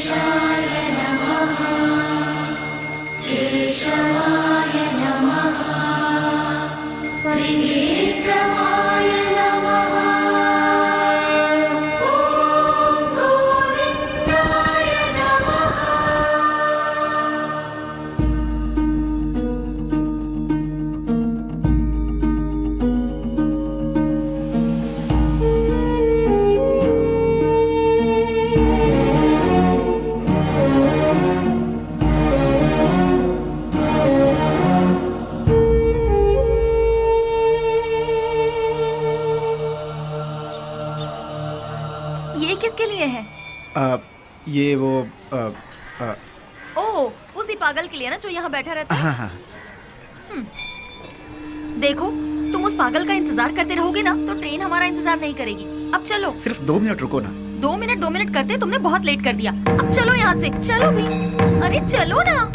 गणेशाय नमः केशवाय नमः त्रिनेत्रमाय नमः ॐ गोविन्दाय नमः। ये किसके लिए है? ये वो ओह, उसी पागल के लिए ना जो यहाँ बैठा रहता है। हाँ हाँ देखो, तुम उस पागल का इंतजार करते रहोगे ना तो ट्रेन हमारा इंतजार नहीं करेगी। अब चलो। सिर्फ 2 मिनट रुको ना। 2 मिनट करते तुमने बहुत लेट कर दिया। अब चलो यहाँ से, चलो भी। अरे चलो ना।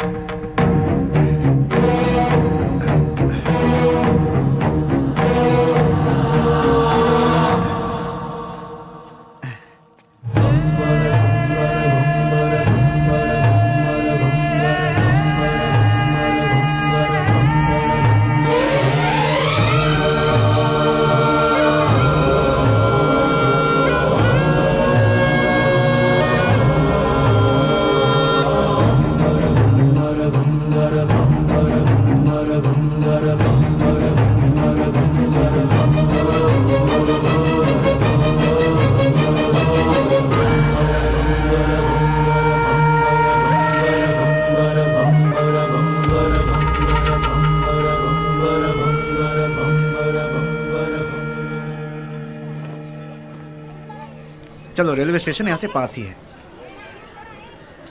चलो, रेलवे स्टेशन यहाँ से पास ही है।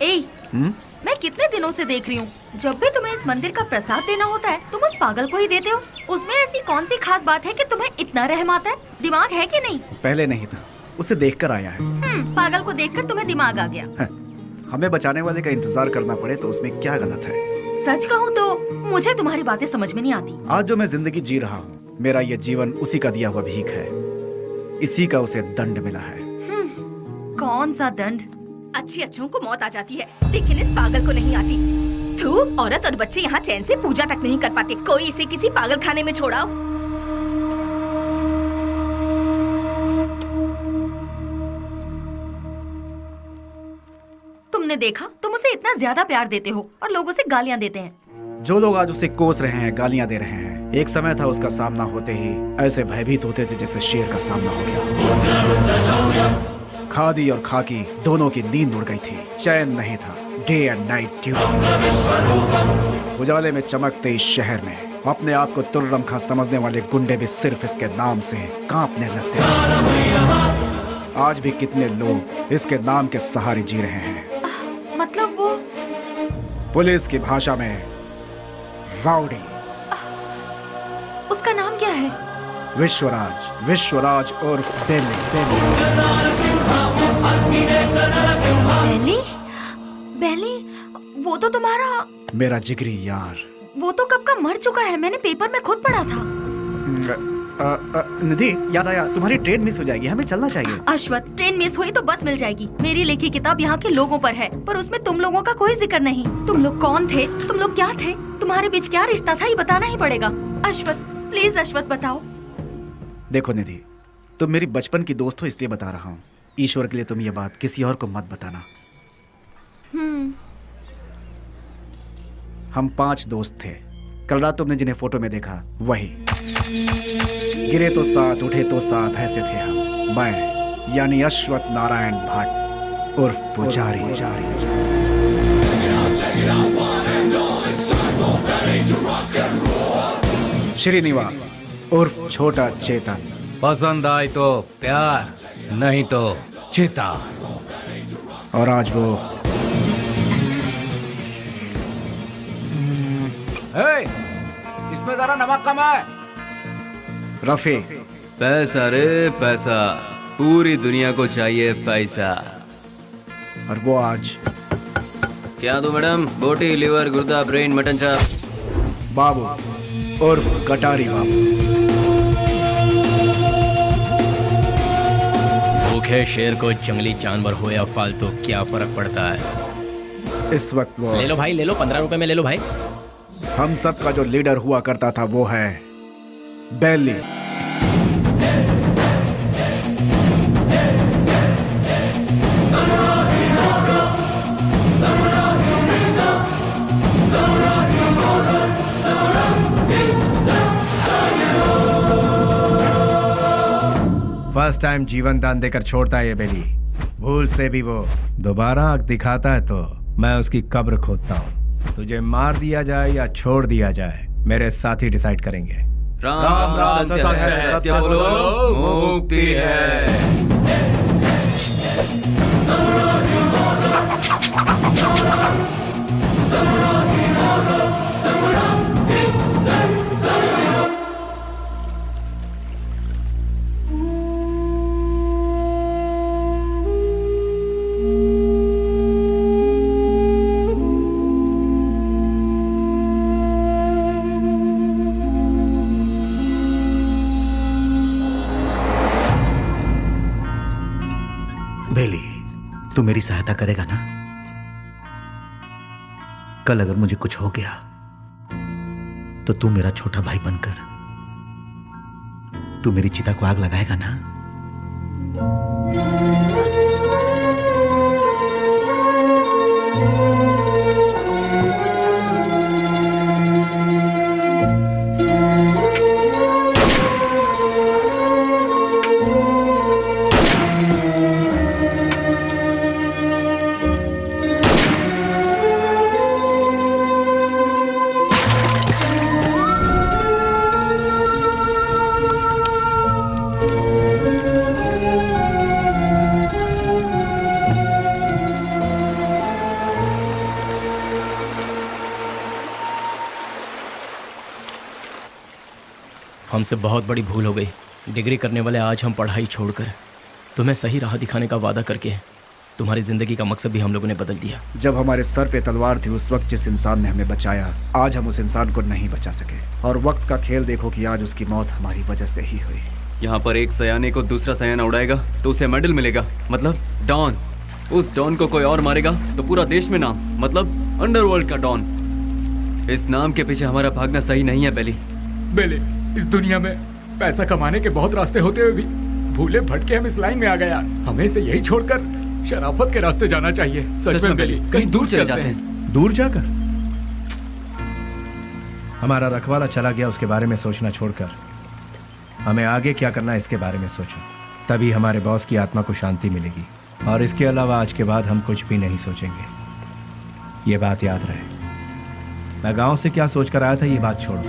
ए, मैं कितने दिनों से देख रही हूँ, जब भी तुम्हें इस मंदिर का प्रसाद देना होता है तुम उस पागल को ही देते हो। उसमें ऐसी कौन सी खास बात है कि तुम्हें इतना रहम आता है? दिमाग है कि नहीं? पहले नहीं था, उसे देखकर आया है। पागल को देखकर तुम्हें दिमाग आ गया। हमें बचाने वाले का इंतजार करना पड़े तो उसमें क्या गलत है? सच कहूँ तो मुझे तुम्हारी बातें समझ में नहीं आती। आज जो मैं जिंदगी जी रहा हूँ, मेरा ये जीवन उसी का दिया हुआ भीख है। इसी का उसे दंड मिला है। कौन सा दंड? अच्छी अच्छों को मौत आ जाती है, लेकिन इस पागल को नहीं आती। थू, औरत और बच्चे यहाँ चैन से पूजा तक नहीं कर पाते। कोई इसे किसी पागल खाने में छोड़ाओ। तुमने देखा, तुम उसे इतना ज्यादा प्यार देते हो और लोग उसे गालियाँ देते हैं। जो लोग आज उसे कोस रहे हैं, गालियां दे रहे हैं, एक समय था उसका सामना होते ही ऐसे भयभीत होते थे जैसे शेर का सामना हो गया। खादी और खाकी दोनों की नींद उड़ गई थी, चैन नहीं था। Day and night duty. उजाले में चमकते इस शहर में अपने आप को तुर्रमखा समझने वाले गुंडे भी सिर्फ इसके नाम से कांपने लगते हैं। आज भी कितने लोग इसके नाम के सहारे जी रहे हैं। मतलब वो पुलिस की भाषा में राउडी। उसका नाम क्या है? विश्वराज। विश्वराज उर्फ बेली। बेली? बेली? वो तो तुम्हारा, मेरा जिगरी यार। वो तो कब का मर चुका है, मैंने पेपर में खुद पढ़ा था। निधि, याद आया, तुम्हारी ट्रेन मिस हो जाएगी, हमें चलना चाहिए। अश्वत, ट्रेन मिस हुई तो बस मिल जाएगी। मेरी लिखी किताब यहाँ के लोगों पर है, पर उसमें तुम लोगों का कोई जिक्र नहीं। तुम लोग कौन थे? तुम लोग क्या थे? तुम्हारे बीच क्या रिश्ता था, ये बताना ही पड़ेगा। अश्वत, प्लीज अश्वत बताओ। देखो निधि, तुम मेरी बचपन की दोस्त हो इसलिए बता रहा हूँ। ईश्वर के लिए तुम ये बात किसी और को मत बताना। हम 5 दोस्त थे। कल रात तुमने जिन्हें फोटो में देखा वही। गिरे तो साथ, उठे तो साथ, ऐसे थे हम। मैं यानी अश्वत नारायण भट्ट उर्फ पुजारी। श्रीनिवास उर्फ छोटा चेतन। पसंद आए तो प्यार, नहीं तो चिता। और आज वो इसमें जरा नमक कम है। रफी। पैसा रे पैसा, पूरी दुनिया को चाहिए पैसा। और वो आज क्या दो मैडम? बोटी, लिवर, गुर्दा, ब्रेन, मटन चाप। बाबू उर्फ कटारी बाबू। भूखे शेर को जंगली जानवर हो या फालतू क्या फर्क पड़ता है। इस वक्त वो ले लो भाई, ले लो, 15 रुपए में ले लो भाई। हम सब का जो लीडर हुआ करता था वो है बेली। फर्स्ट टाइम जीवन दान देकर छोड़ता है ये बेली। भूल से भी वो दोबारा आंख दिखाता है तो मैं उसकी कब्र खोदता हूँ। तुझे मार दिया जाए या छोड़ दिया जाए मेरे साथी डिसाइड करेंगे। राम राम सत्य है, सत्य बोलो मुक्ति है। बेली, तू मेरी सहायता करेगा ना? कल अगर मुझे कुछ हो गया तो तू मेरा छोटा भाई बनकर तू मेरी चिता को आग लगाएगा ना? हमसे बहुत बड़ी भूल हो गई। डिग्री करने वाले आज हम पढ़ाई छोड़कर तुम्हें सही राह दिखाने का वादा करके तुम्हारी जिंदगी का मकसद भी हम लोगों ने बदल दिया। जब हमारे सर पे तलवार थी उस वक्त जिस इंसान ने हमें बचाया, आज हम उस इंसान को नहीं बचा सके। और वक्त का खेल देखो कि आज उसकी मौत हमारी वजह से ही हुई। यहाँ पर एक सयाने को दूसरा सयाना उड़ाएगा तो उसे मेडल मिलेगा, मतलब डॉन। उस डॉन को कोई और मारेगा तो पूरा देश में नाम, मतलब अंडरवर्ल्ड का डॉन। इस नाम के पीछे हमारा भागना सही नहीं है बेली। बेली, इस दुनिया में पैसा कमाने के बहुत रास्ते होते हुए भी भूले भटके हम इस लाइन में आ गया। हमें इसे यही छोड़कर शराफत के रास्ते जाना चाहिए। सच में बेली, कहीं दूर चले जाते हैं। दूर जाकर हमारा रखवाला चला गया, उसके बारे में सोचना छोड़कर हमें आगे क्या करना है इसके बारे में सोचो। तभी हमारे बॉस की आत्मा को शांति मिलेगी। और इसके अलावा आज के बाद हम कुछ भी नहीं सोचेंगे। ये बात याद रहे। मैं गांव से क्या सोचकर आया था ये बात छोड़ो।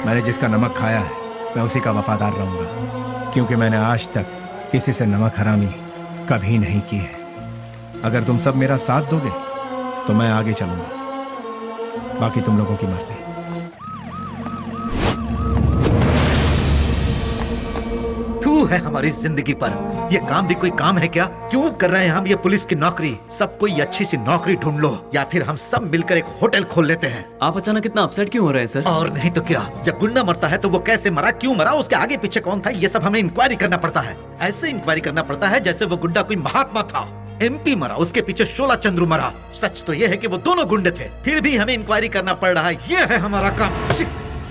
मैंने जिसका नमक खाया है मैं उसी का वफादार रहूंगा, क्योंकि मैंने आज तक किसी से नमक हरामी कभी नहीं की है। अगर तुम सब मेरा साथ दोगे तो मैं आगे चलूंगा, बाकी तुम लोगों की मर्जी। तू है हमारी जिंदगी पर। ये काम भी कोई काम है क्या? क्यों कर रहे हैं हम ये पुलिस की नौकरी? सब कोई अच्छी सी नौकरी ढूंढ लो या फिर हम सब मिलकर एक होटल खोल लेते हैं। आप अचानक इतना अपसेट क्यों हो रहे हैं सर? और नहीं तो क्या, जब गुंडा मरता है तो वो कैसे मरा, क्यों मरा, उसके आगे पीछे कौन था, ये सब हमें इंक्वायरी करना पड़ता है। ऐसे इंक्वायरी करना पड़ता है जैसे वो गुंडा कोई महात्मा था। MP मरा, उसके पीछे शोला चंद्रू मरा। सच तो ये है कि वो दोनों गुंडे थे, फिर भी हमें इंक्वायरी करना पड़ रहा है। ये है हमारा काम।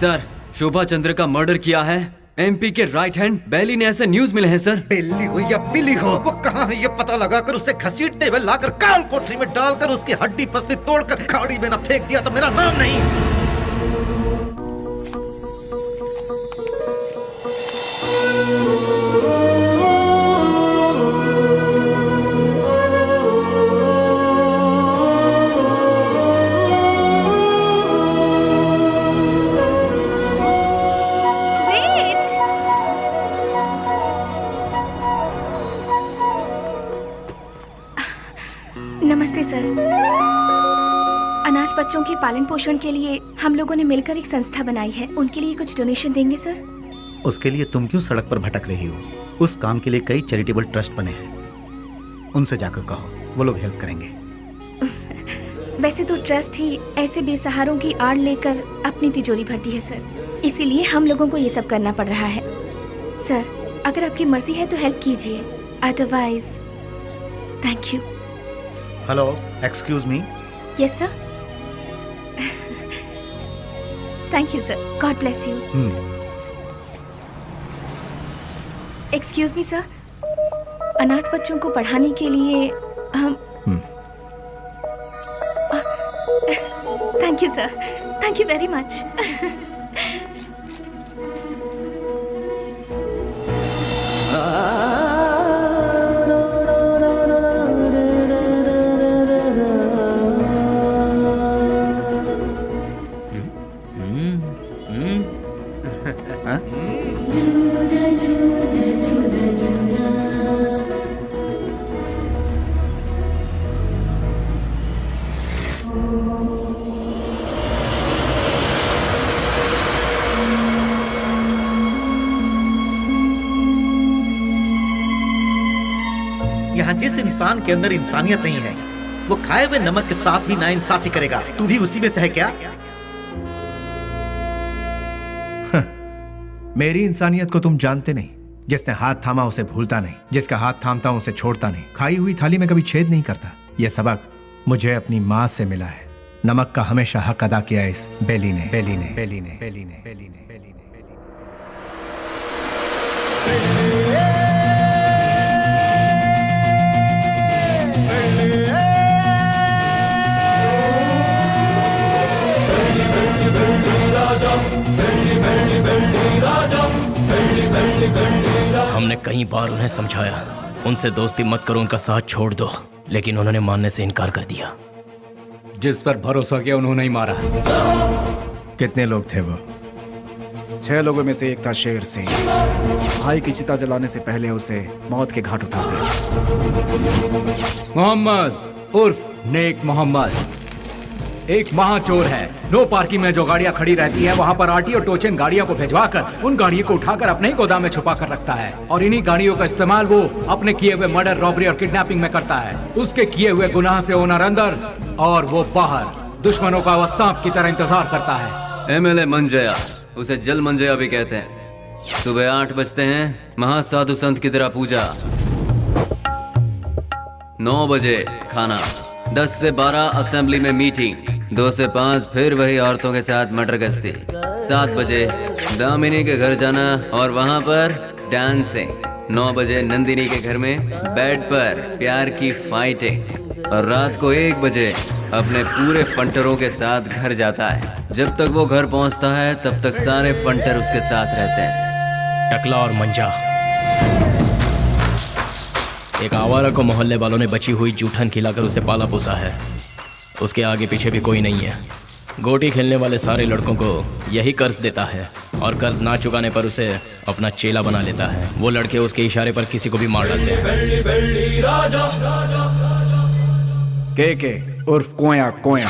सर, शोभा चंद्र का मर्डर किया है MP के राइट हैंड बेली ने, ऐसे न्यूज मिले हैं सर। बेली हो या बिली हो, वो कहाँ है ये पता लगाकर उसे घसीटते हुए लाकर काल कोठरी में डालकर उसकी हड्डी पसली तोड़कर खाड़ी में न फेंक दिया तो मेरा नाम नहीं। नमस्ते सर। अनाथ बच्चों के पालन पोषण के लिए हम लोगों ने मिलकर एक संस्था बनाई है। उनके लिए कुछ डोनेशन देंगे सर? उसके लिए तुम क्यों सड़क पर भटक रही हो? उस काम के लिए कई चैरिटेबल ट्रस्ट बने हैं, उनसे जाकर कहो, वो लोग हेल्प करेंगे। वैसे तो ट्रस्ट ही ऐसे बेसहारों की आड़ लेकर अपनी तिजोरी भरती है सर, इसीलिए हम लोगों को ये सब करना पड़ रहा है। सर, अगर आपकी मर्जी है तो हेल्प कीजिए। Otherwise, thank you. Hello, excuse me. Yes, sir. Thank you, sir. God bless you. Excuse me, sir. अनाथ बच्चों को पढ़ाने के लिए हम Thank you, sir. Thank you very much. यहाँ जिस इंसान के अंदर इंसानियत नहीं है, वो खाए हुए नमक के साथ भी नाइंसाफी करेगा। तू भी उसी में से है क्या? मेरी इंसानियत को तुम जानते नहीं। जिसने हाथ थामा उसे भूलता नहीं, जिसका हाथ थामता उसे छोड़ता नहीं, खाई हुई थाली में कभी छेद नहीं करता। यह सबक मुझे अपनी माँ से मिला है। नमक का हमेशा हक अदा किया इस बेली ने, बेली ने, बेली ने, बेली ने, बेली ने, बेली ने, बेली ने। हमने कई बार उन्हें समझाया, उनसे दोस्ती मत करो, उनका साथ छोड़ दो, लेकिन उन्होंने मानने से इनकार कर दिया। जिस पर भरोसा किया उन्होंने ही मारा। कितने लोग थे वो? 6 लोगों में से एक था शेर सिंह। भाई की चिता जलाने से पहले उसे मौत के घाट उतारते। मोहम्मद उर्फ नेक मोहम्मद एक महाचोर है। नो पार्किंग में जो गाड़ियां खड़ी रहती हैं, वहां पर आरटी और टोचन गाड़ियों को भिजवाकर उन गाड़ियों को उठाकर अपने ही गोदाम में छुपा कर रखता है और इन्हीं गाड़ियों का इस्तेमाल वो अपने किए हुए मर्डर, रॉबरी और किडनैपिंग में करता है। उसके किए हुए गुनाह से ओनर अंदर और वो बाहर, दुश्मनों का वह सांप की तरह इंतजार करता है। MLA मंजया, उसे जल मंजया भी कहते हैं। सुबह 8 बजते हैं, महासाधु संत की तरह पूजा। 9 बजे खाना, 10 से 12 असेंबली में मीटिंग, 2 से 5 फिर वही औरतों के साथ मटर गश्ती। 7 बजे दामिनी के घर जाना और वहां पर डांसिंग। 9 बजे नंदिनी के घर में बेड पर प्यार की फाइटिंग और रात को 1 बजे अपने पूरे फंटरों के साथ घर जाता है। जब तक वो घर पहुंचता है तब तक सारे फंटर उसके साथ रहते हैं। टकला और मंजा, एक आवारा को मोहल्ले वालों ने बची हुई जूठन खिलाकर उसे पाला पोसा है। उसके आगे पीछे भी कोई नहीं है। गोटी खेलने वाले सारे लड़कों को यही कर्ज देता है और कर्ज ना चुकाने पर उसे अपना चेला बना लेता है। वो लड़के उसके इशारे पर किसी को भी मार डालते हैं। के उर्फ कोया कोया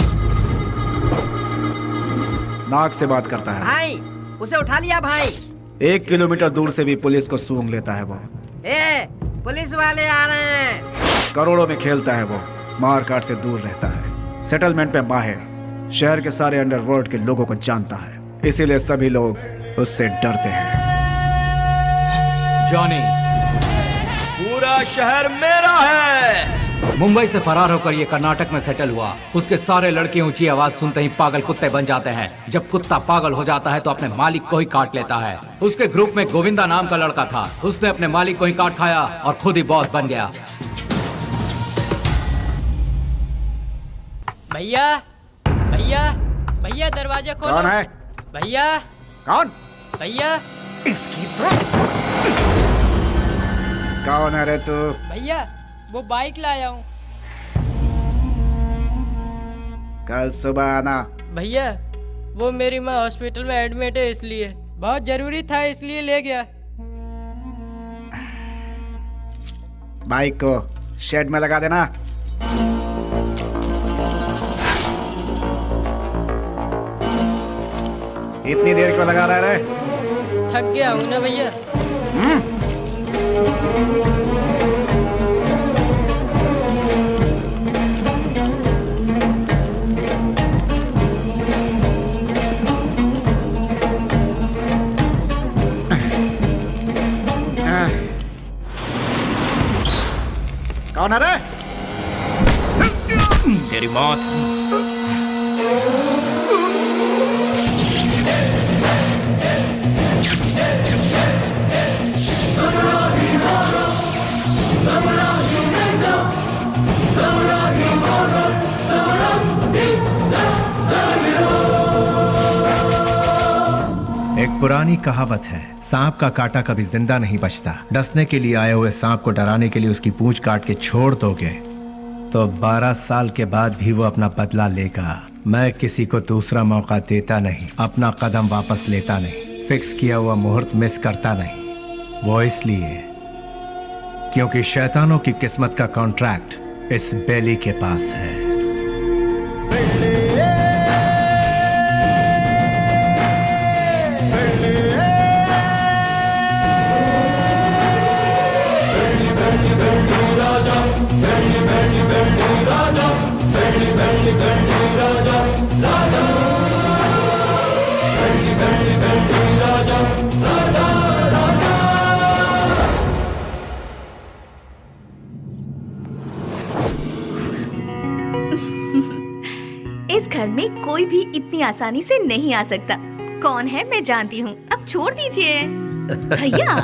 नाक से बात करता है। भाई उसे उठा लिया भाई। 1 किलोमीटर दूर से भी पुलिस को सूंघ लेता है वो। ए, पुलिस वाले आ रहे हैं। करोड़ों में खेलता है वो, मार काट से दूर रहता है, सेटलमेंट पे माहिर, शहर के सारे अंडरवर्ल्ड के लोगों को जानता है, इसीलिए सभी लोग उससे डरते हैं। जॉनी, पूरा शहर मेरा है। मुंबई से फरार होकर ये कर्नाटक में सेटल हुआ। उसके सारे लड़के ऊंची आवाज सुनते ही पागल कुत्ते बन जाते हैं। जब कुत्ता पागल हो जाता है तो अपने मालिक को ही काट लेता है। उसके ग्रुप में गोविंदा नाम का लड़का था। उसने अपने मालिक को ही काट खाया और खुद ही बॉस बन गया। भैया भैया भैया दरवाजा खोलो। कौन है? भैया कौन? भैया इसकी तो कौन है रे तू? भैया वो बाइक लाया हूँ। कल सुबह आना। भैया वो मेरी माँ हॉस्पिटल में एडमिट है, इसलिए बहुत जरूरी था, इसलिए ले गया। बाइक को शेड में लगा देना। इतनी देर क्यों लगा रहा है? थक गया हूँ ना भैया। कौन है रे? तेरी मौत। एक पुरानी कहावत है, सांप का काटा कभी जिंदा नहीं बचता। डसने के लिए आए हुए सांप को डराने के लिए उसकी पूंछ काट के छोड़ दोगे तो 12 साल के बाद भी वो अपना बदला लेगा। मैं किसी को दूसरा मौका देता नहीं, अपना कदम वापस लेता नहीं, फिक्स किया हुआ मुहूर्त मिस करता नहीं। वो इसलिए क्योंकि शैतानों की किस्मत का कॉन्ट्रैक्ट इस बेली के पास है। इस घर में कोई भी इतनी आसानी से नहीं आ सकता। कौन है मैं जानती हूँ, अब छोड़ दीजिए। भैया।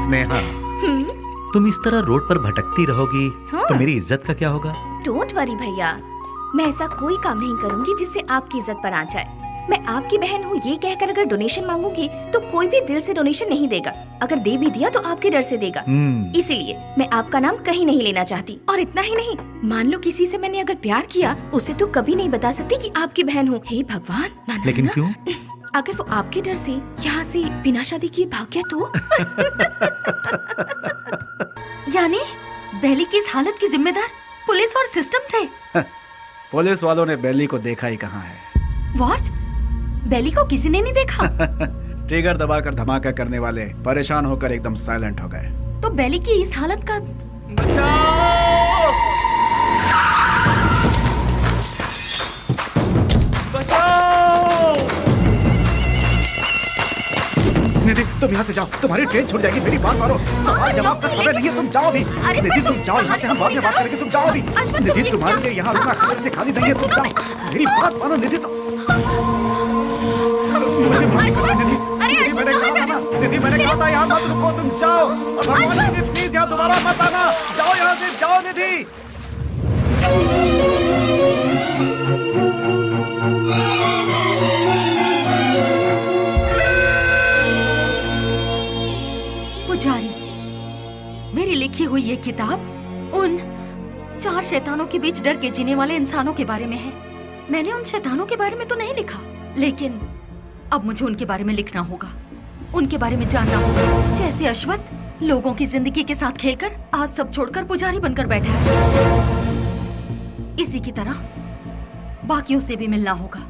स्नेहा, तुम इस तरह रोड पर भटकती रहोगी हाँ। तो मेरी इज्जत का क्या होगा? डोंट वरी भैया, मैं ऐसा कोई काम नहीं करूंगी जिससे आपकी इज्जत पर आ जाए। मैं आपकी बहन हूँ ये कहकर अगर डोनेशन मांगूंगी तो कोई भी दिल से डोनेशन नहीं देगा। अगर दे भी दिया तो आपके डर से देगा। इसीलिए मैं आपका नाम कहीं नहीं लेना चाहती। और इतना ही नहीं, मान लो किसी से मैंने अगर प्यार किया, उसे तो कभी नहीं बता सकती कि आपकी बहन हूँ। हे भगवान, ना ना लेकिन ना। क्यों? अगर वो आपके डर से यहाँ से बिना शादी किए भाग गया तो? यानी बेली की इस हालत की जिम्मेदार पुलिस और सिस्टम थे। पुलिस वालों ने बेली को देखा ही कहाँ है। व्हाट? बेली को किसी ने नहीं देखा? ट्रिगर दबाकर धमाका करने वाले परेशान होकर एकदम साइलेंट हो गए। तो बेली की इस हालत का निधि, तुम यहाँ से जाओ, तुम्हारी ट्रेन छूट जाएगी। मेरी बात मानो, सवाल जवाब का समय नहीं है, तुम जाओ भी। निधि तुम जाओ यहाँ से, हम बाद में बात करेंगे, तुम जाओ भी। निधि तुम्हारे लिए यहाँ रुकना खबर से खाली नहीं है, तुम जाओ। मेरी बात मानो निधि, मुझे माफ करना निधि। निधि मैंने कहा था ना, निधि मैंने कहा था यहाँ मत रुको, तुम जाओ। और भगवान निधि प्लीज यहाँ दोबारा मत आना, जाओ यहाँ से, जाओ निधि। पुजारी, मेरी लिखी हुई ये किताब उन 4 शैतानों के बीच डर के जीने वाले इंसानों के बारे में है। मैंने उन शैतानों के बारे में तो नहीं लिखा, लेकिन अब मुझे उनके बारे में लिखना होगा, उनके बारे में जानना होगा। जैसे अश्वत्थ लोगों की जिंदगी के साथ खेलकर आज सब छोड़कर पुजारी बनकर बैठा है, इसी की तरह बाकियों से भी मिलना होगा।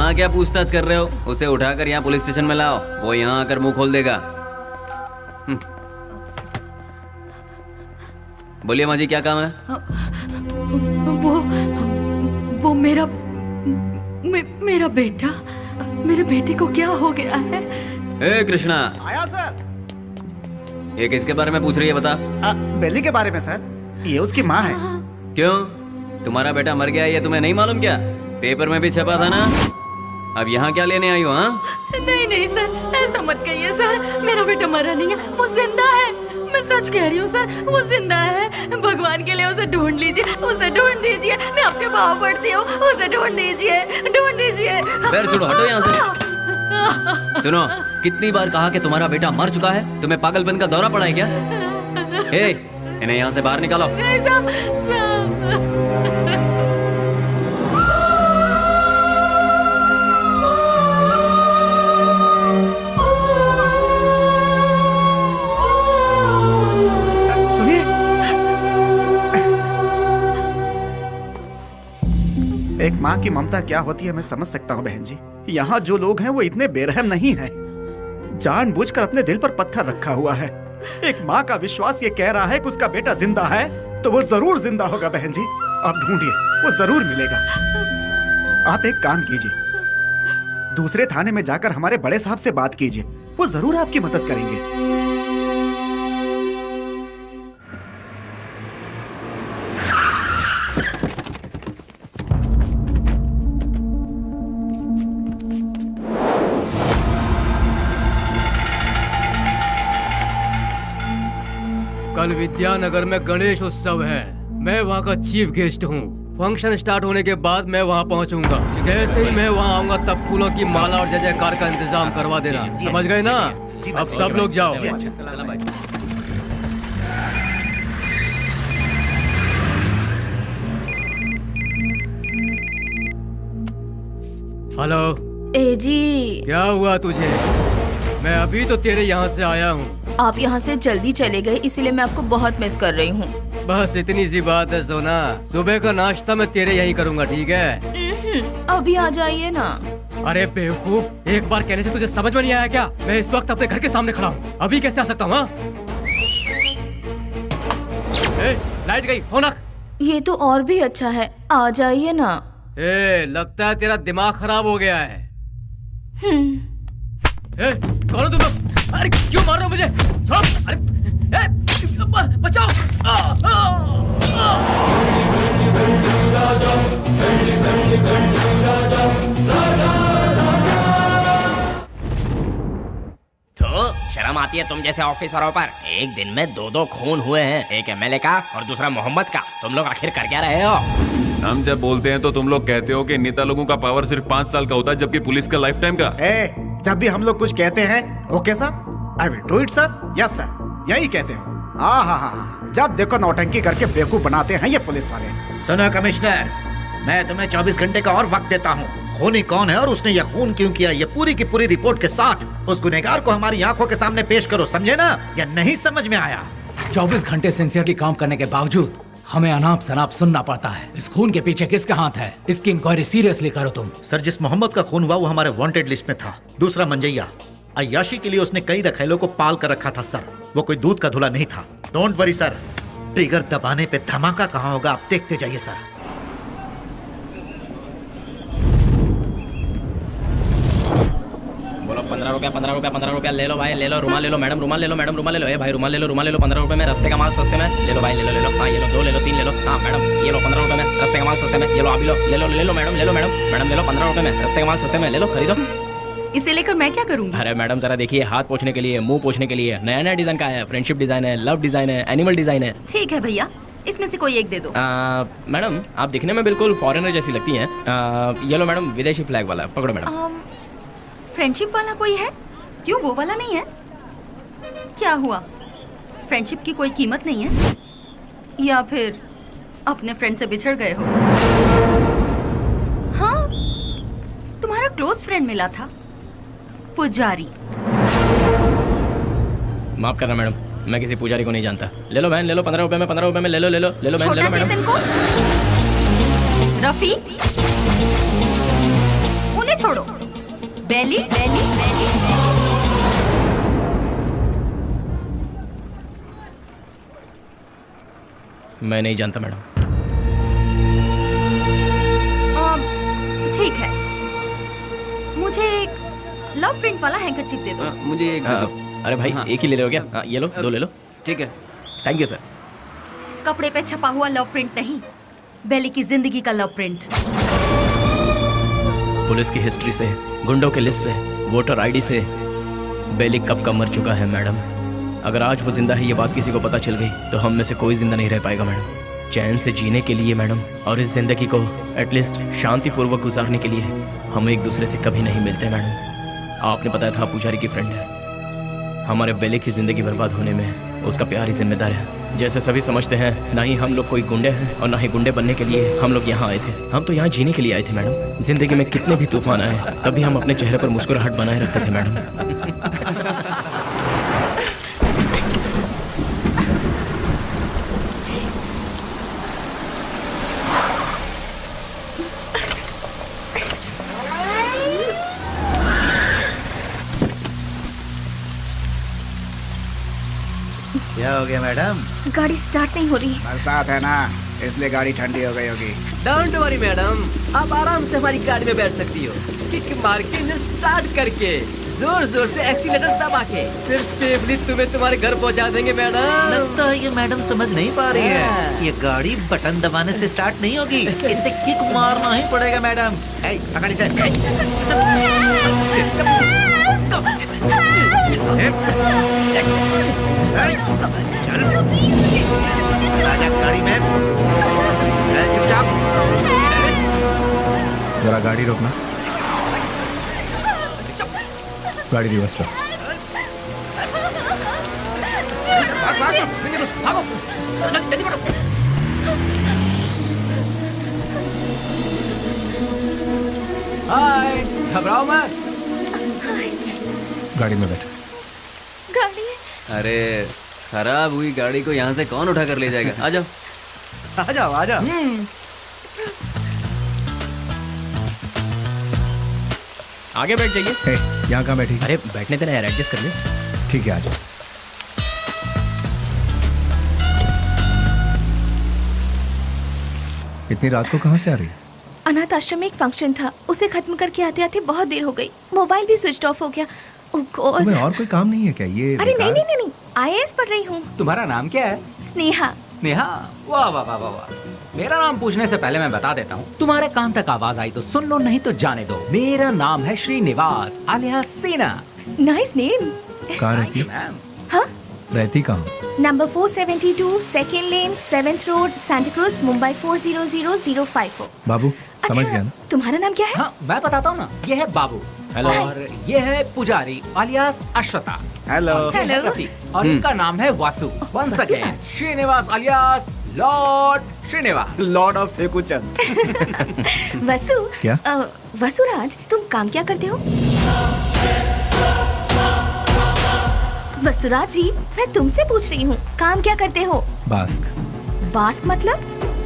यहाँ क्या पूछताछ कर रहे हो? उसे उठाकर यहाँ पुलिस स्टेशन में लाओ, वो यहाँ आकर मुंह खोल देगा। बोलिए माँ जी, क्या काम है? वो मेरा बेटा, मेरे बेटे को क्या हो गया है? ए कृष्णा, आया सर। ये किसके बारे में पूछ रही है बता? बेली के बारे में सर, ये उसकी माँ है। क्यों, तुम्हारा बेटा मर गया है ये तुम्हें नहीं मालूम क्या? पेपर में भी छपा था ना। अब यहाँ क्या लेने आई हो? हाँ नहीं सर, ऐसा मत कहिए सर, मेरा बेटा मरा नहीं है, वो जिंदा है। मैं सच कह रही हूँ सर, वो जिंदा है। भगवान के लिए उसे ढूंढ लीजिए, उसे ढूंढ दीजिए, मैं आपके पाँव पड़ती हूँ, उसे ढूंढ दीजिए, ढूंढ दीजिए। पैर छोड़ो, हटो यहाँ से। सुनो, कितनी बार कहा कि तुम्हारा बेटा मर चुका है? तुम्हें पागलपन का दौरा पड़ा है क्या? हे, इन्हें यहाँ से बाहर निकालो। नहीं साहब, सुनिए, एक माँ की ममता क्या होती है मैं समझ सकता हूँ बहन जी। यहाँ जो लोग हैं वो इतने बेरहम नहीं हैं। जानबूझकर अपने दिल पर पत्थर रखा हुआ है। एक माँ का विश्वास ये कह रहा है कि उसका बेटा जिंदा है, तो वो जरूर जिंदा होगा बहन जी। आप ढूंढिए, वो जरूर मिलेगा। आप एक काम कीजिए, दूसरे थाने में जाकर हमारे बड़े साहब से बात कीजिए, वो जरूर आपकी मदद करेंगे। कल विद्यानगर में गणेश उत्सव है, मैं वहाँ का चीफ गेस्ट हूँ। फंक्शन स्टार्ट होने के बाद मैं वहाँ पहुँचूंगा। जैसे ही मैं वहाँ आऊंगा तब फूलों की माला और जय जयकार का इंतजाम करवा देना, समझ गए ना? अब सब लोग जाओ। हेलो ए जी, क्या हुआ तुझे? मैं अभी तो तेरे यहाँ से आया हूँ। आप यहाँ से जल्दी चले गए, इसीलिए मैं आपको बहुत मिस कर रही हूँ। बस इतनी सी बात है सोना, सुबह का नाश्ता मैं तेरे यहीं करूँगा, ठीक है? अभी आ जाइए ना। अरे बेवकूफ, एक बार कहने से तुझे समझ में नहीं आया क्या? मैं इस वक्त अपने घर के सामने खड़ा हूँ, अभी कैसे आ सकता हूँ? लाइट गई, फोन रख। ये तो और भी अच्छा है, आ जाइए ना। लगता है तेरा दिमाग खराब हो गया है। कौन हो तुम लोग? अरे क्यों मार रहे हो मुझे? छोड़ो! अरे बचाओ! तो शर्म आती है तुम जैसे ऑफिसरों पर? एक दिन में दो खून हुए हैं, एक एमएलए का और दूसरा मोहम्मद का। तुम लोग आखिर कर क्या रहे हो? हम जब बोलते हैं तो तुम लोग कहते हो कि नेता लोगों का पावर सिर्फ 5 साल का होता है, जबकि पुलिस का लाइफ टाइम का। जब भी हम लोग कुछ कहते हैं, okay sir, I will do it sir, yes sir, यही कहते हो। हाँ, जब देखो नौटंकी करके बेवकूफ बनाते हैं ये पुलिस वाले। सुनो कमिश्नर, मैं तुम्हें 24 घंटे का और वक्त देता हूँ। खूनी कौन है और उसने यह खून क्यों किया, ये पूरी की पूरी रिपोर्ट के साथ उस गुनहगार को हमारी आंखों के सामने पेश करो, समझे ना? या नहीं समझ में आया? 24 घंटे सिंसियरली काम करने के बावजूद हमें अनाप शनाप सुनना पड़ता है। इस खून के पीछे किसका हाथ है? इसकी इंक्वायरी सीरियसली करो तुम। सर, जिस मोहम्मद का खून हुआ वो हमारे वांटेड लिस्ट में था। दूसरा मंजैया, अय्याशी के लिए उसने कई रखेलों को पाल कर रखा था सर, वो कोई दूध का धुला नहीं था। डोंट वरी सर, ट्रिगर दबाने पे धमाका कहाँ होगा आप देखते जाइए सर। बोलो 15 रुपया 15 रुपया 15 रुपया ले लो भाई, ले लो। रुमाल ले लो मैडम, रुमाल ले लो मैडम, रुमाल ले लो। ए भाई रुमाल ले लो, रुमाल ले लो। 15 रुपए में रास्ते का माल सस्ते में ले लो भाई, ले लो ले लो। हाँ ये लो, 2 ले लो, 3 ले लो। हाँ मैडम ये लो 15 रुपए में रास्ते का माल सस्ते में, ये लो आप भी लो, ले लो ले लो मैडम, ले लो मैडम, मैडम ले लो 15 रुपए में रास्ते का माल सस्ते में, ले लो खरीदो। इसे लेकर मैं क्या करूँगी? अरे मैडम जरा देखिए, हाथ पोंछने के लिए, मुंह पोंछने के लिए नया नया डिजाइन का है। फ्रेंडशिप डिजाइन है, लव डिजाइन है, एनिमल डिजाइन है। ठीक है भैया, इसमें से कोई एक दे दो। मैडम आप दिखने में बिल्कुल फॉरेनर जैसी लगती हैं। ये लो मैडम, विदेशी फ्लैग वाला पकड़ो मैडम। फ्रेंडशिप वाला कोई है? क्यों वो वाला नहीं है? क्या हुआ, फ्रेंडशिप की कोई कीमत नहीं है? या फिर अपने फ्रेंड से बिछड़ गए हो? हाँ, तुम्हारा क्लोज फ्रेंड मिला था, पुजारी। माफ करना मैडम, मैं किसी पुजारी को नहीं जानता। ले लो बहन, ले लो 15 रुपए में, 15 रुपए में ले लो ले लो ले लो बहन, ले लो मैडम। चेतन को, रफी, उन्हें छोड़ो। बेली बेली बेली मैं नहीं जानता मैडम। ठीक है, मुझे एक लव प्रिंट वाला हैंकरचीफ दे दो। मुझे एक अरे भाई एक ही ले लो क्या? हाँ, ये लो, 2 ले लो। ठीक है, थैंक यू सर। कपड़े पे छपा हुआ लव प्रिंट नहीं, बेली की जिंदगी का लव प्रिंट। पुलिस की हिस्ट्री से, गुंडों के लिस्ट से, वोटर आईडी से बेली कब का मर चुका है मैडम। अगर आज वो जिंदा है ये बात किसी को पता चल गई तो हम में से कोई जिंदा नहीं रह पाएगा मैडम। चैन से जीने के लिए मैडम, और इस जिंदगी को एटलीस्ट शांतिपूर्वक गुजारने के लिए हम एक दूसरे से कभी नहीं मिलते मैडम। आपने बताया था पुजारी की फ्रेंड है। हमारे बेली की जिंदगी बर्बाद होने में उसका प्यार ही जिम्मेदार है। जैसे सभी समझते हैं, ना ही हम लोग कोई गुंडे हैं और ना ही गुंडे बनने के लिए हम लोग यहाँ आए थे। हम तो यहाँ जीने के लिए आए थे मैडम। जिंदगी में कितने भी तूफान आए तभी हम अपने चेहरे पर मुस्कुराहट बनाए रखते थे मैडम। क्या हो गया मैडम? गाड़ी स्टार्ट नहीं हो रही। बरसात है ना, इसलिए गाड़ी ठंडी हो गई होगी। डोंट वरी मैडम, आप आराम से हमारी गाड़ी में बैठ सकती हो। किक मार के इंजन स्टार्ट करके जोर जोर से एक्सीलेटर दबा के फिर सेफली तुम्हें तुम्हारे घर पहुंचा देंगे मैडम। लगता है ये मैडम समझ नहीं पा रही है। ये गाड़ी बटन दबाने से स्टार्ट नहीं होगी, इसे किक मारना ही पड़ेगा मैडम। पकड़ी से चल आजा गाड़ी में। चुपचाप जरा गाड़ी रोकना। गाड़ी रिवर्स लो। हाय, घबराओ मत। गाड़ी में बैठो। गाड़ी अरे खराब हुई गाड़ी को यहाँ से कौन उठा कर ले जाएगा? आ जाओ आ जाओ आ जाओ। आगे बैठ जाइए। यहाँ कहाँ बैठी? अरे बैठने देना यार, एडजस्ट कर ले। ठीक है आ जाओ। इतनी रात को कहाँ से आ रही? अनाथ आश्रम में एक फंक्शन था, उसे खत्म करके आते आते बहुत देर हो गई। मोबाइल भी स्विच ऑफ हो गया। ओह गॉड। तुम्हें और कोई काम नहीं है क्या? ये अरे नहीं नहीं नहीं, IAS पढ़ रही हूँ। तुम्हारा नाम क्या है? स्नेहा। स्नेहा? वाह वाह वाह वाह वाह। मेरा नाम पूछने से पहले मैं बता देता हूँ, तुम्हारे कान तक आवाज आई तो सुन लो, नहीं तो जाने दो। मेरा नाम है श्रीनिवास आलिया सीना। Nice name. कहाँ रहती है? मैम हाँ, रहती कहाँ? नंबर 472 सेकेंड लेन 7th road Santa cruise Mumbai 400054। बाबू समझ गया ना? तुम्हारा नाम क्या है? हाँ मैं बताता हूँ ना, ये है बाबू। हेलो। और ये है पुजारी आलियास अश्वता। हेलो। और ये है हेलो। रफीक, और इनका नाम है Vasu. Once Vasu again Raj. Srinivas alias lord Srinivas. Lord of Phekuchand. Vasu. क्या? वसुराज, तुम काम क्या करते हो? वसुराज जी, मैं तुमसे पूछ रही हूँ, काम क्या करते हो? बास्क। बास्क मतलब?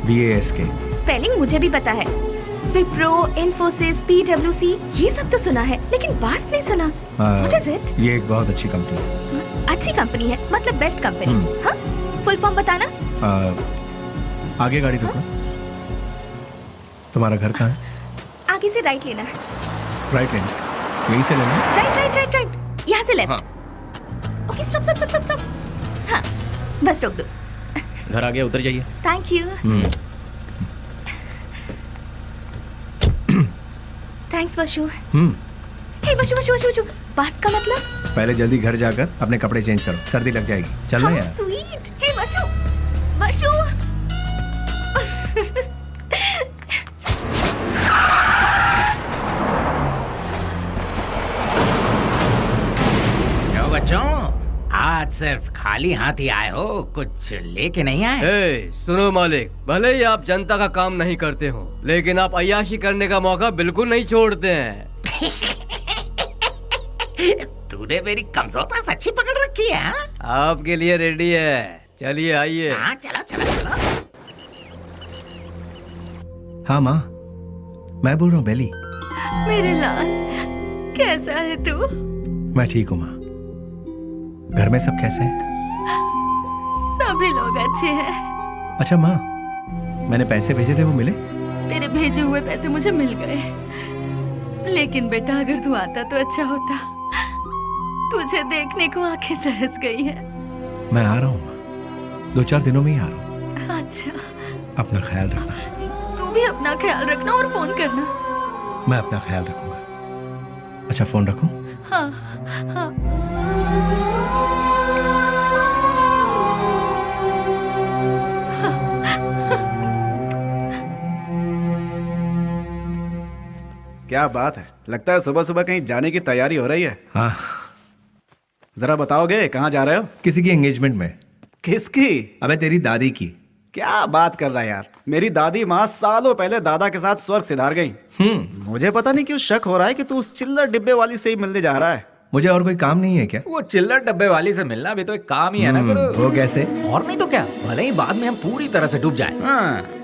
BASK। स्पेलिंग मुझे भी पता है। विप्रो, इन्फोसिस, PwC, ये सब तो सुना है, लेकिन बास्क नहीं सुना। What is it? ये एक बहुत अच्छी कंपनी है। अच्छी कंपनी है, मतलब बेस्ट कंपनी। हाँ, फुल फॉर्म बताना। आगे गाड़ी रुको। तुम्हारा घर कहाँ है? आगे से राइट लेना है। राइट लेना। यहीं से लेना है? राइट राइट राइट राइट, यहाँ से left. Okay, stop stop stop stop. हाँ, बस रोक दो। घर आ गया, उतर जाइए। Thank you. Thanks Vashu. Hey Vashu Vashu Vashu Vashu, बास्क का मतलब? पहले जल्दी घर जाकर अपने कपड़े चेंज करो, सर्दी लग जाएगी। चलना How यार। sweet. हे वशु वशु। क्यों बच्चों, आज सिर्फ खाली हाथ ही आए हो, कुछ लेके नहीं आए? सुनो मालिक, भले ही आप जनता का काम नहीं करते हो, लेकिन आप अय्याशी करने का मौका बिल्कुल नहीं छोड़ते हैं। तूने मेरी कमजोर पास अच्छी पकड़ रखी है। हाँ? आपके लिए रेडी है, चलिए आइए। हाँ चलो चलो चलो। हाँ माँ, मैं बोल रहा हूँ बेली। मेरे लाल, कैसा है तू? मैं ठीक हूँ माँ। घर में सब कैसे हैं? सभी लोग अच्छे हैं। अच्छा माँ, मैंने पैसे भेजे थे, वो मिले? तेरे भेजे हुए पैसे मुझे मिल गए, लेकिन बेटा अगर तू आता तो अच्छा होता। तुझे देखने को आंखें तरस गई हैं। मैं आ रहा हूँ माँ, 2-4 दिनों में ही आ रहा हूँ। अच्छा, अपना ख्याल रखना। तू भी अपना ख्याल रखना और फोन करना। मैं अपना ख्याल रखूंगा। अच्छा, फोन रखूं? हाँ हाँ। क्या बात है, लगता है सुबह सुबह कहीं जाने की तैयारी हो रही है। हाँ। जरा बताओगे कहाँ जा रहे हो? किसी की एंगेजमेंट में। किसकी? अबे तेरी दादी की। क्या बात कर रहा है यार, मेरी दादी माँ सालों पहले दादा के साथ स्वर्ग सिधार गई। मुझे पता नहीं क्यों शक हो रहा है कि तू उस चिल्लर डिब्बे वाली से ही मिलने जा रहा है। मुझे और कोई काम नहीं है क्या? वो चिल्लर डब्बे वाली से मिलना भी तो एक काम ही है ना गुरु। वो कैसे? और नहीं तो क्या, भले ही बाद में हम पूरी तरह से डूब जाए,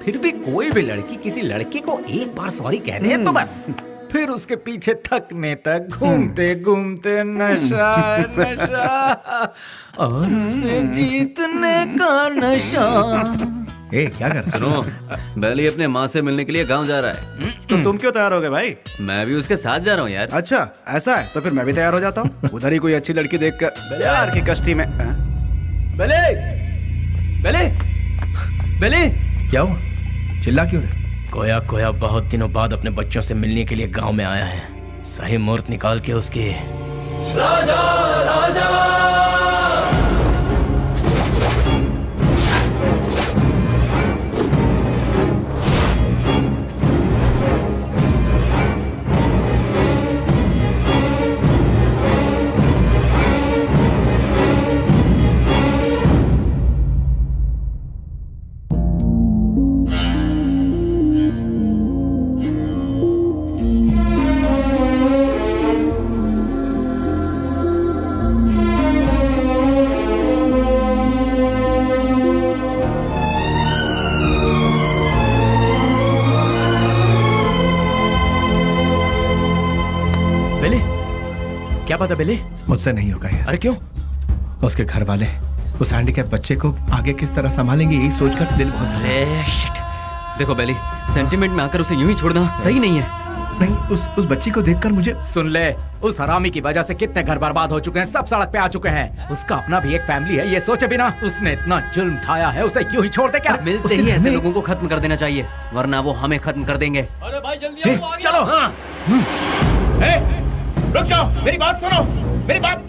फिर भी कोई भी लड़की किसी लड़के को एक बार सॉरी कह दे तो बस फिर उसके पीछे थकने तक घूमते घूमते नशा नशा और उसे जीतने का नशा। ए, क्या कर? सुनो, बैली अपने माँ से मिलने के लिए गांव जा रहा है। तो तुम क्यों तैयार हो गए भाई? मैं भी उसके साथ जा रहा हूँ यार। अच्छा ऐसा है, तो फिर मैं भी तैयार हो जाता हूँ। उधर ही कोई अच्छी लड़की देखकर प्यार की कश्ती में। बेले, बेले, बेले, क्या हुआ? चिल्ला क्यों रहे? कोया कोया बहुत दिनों बाद अपने बच्चों से मिलने के लिए गांव में आया है। सही मुहूर्त निकाल के उसके राजा राजा। क्या बात है बेले? मुझसे नहीं होगा यार। अरे क्यों? उसके घर वाले उस हैंडीकैप बच्चे को आगे किस तरह संभालेंगे, यही सोचकर दिल बहुत। अरे शिट। देखो बेली, सेंटिमेंट में आकर उसे यूं ही छोड़ना सही नहीं है। नहीं, उस बच्ची को देखकर मुझे। सुन ले, उस हरामी की वजह से कितने घर बर्बाद हो चुके हैं, सब सड़क पे आ चुके हैं। उसका अपना भी एक फैमिली है, ये सोचे बिना उसने इतना जुल्म ढाया है, उसे यूं ही छोड़ दे क्या? मिलते ही ऐसे लोगों को खत्म कर देना चाहिए, वरना वो हमें खत्म कर देंगे। अरे भाई जल्दी आओ, चलो। हाँ। रुक जाओ, मेरी बात सुनो, मेरी बात।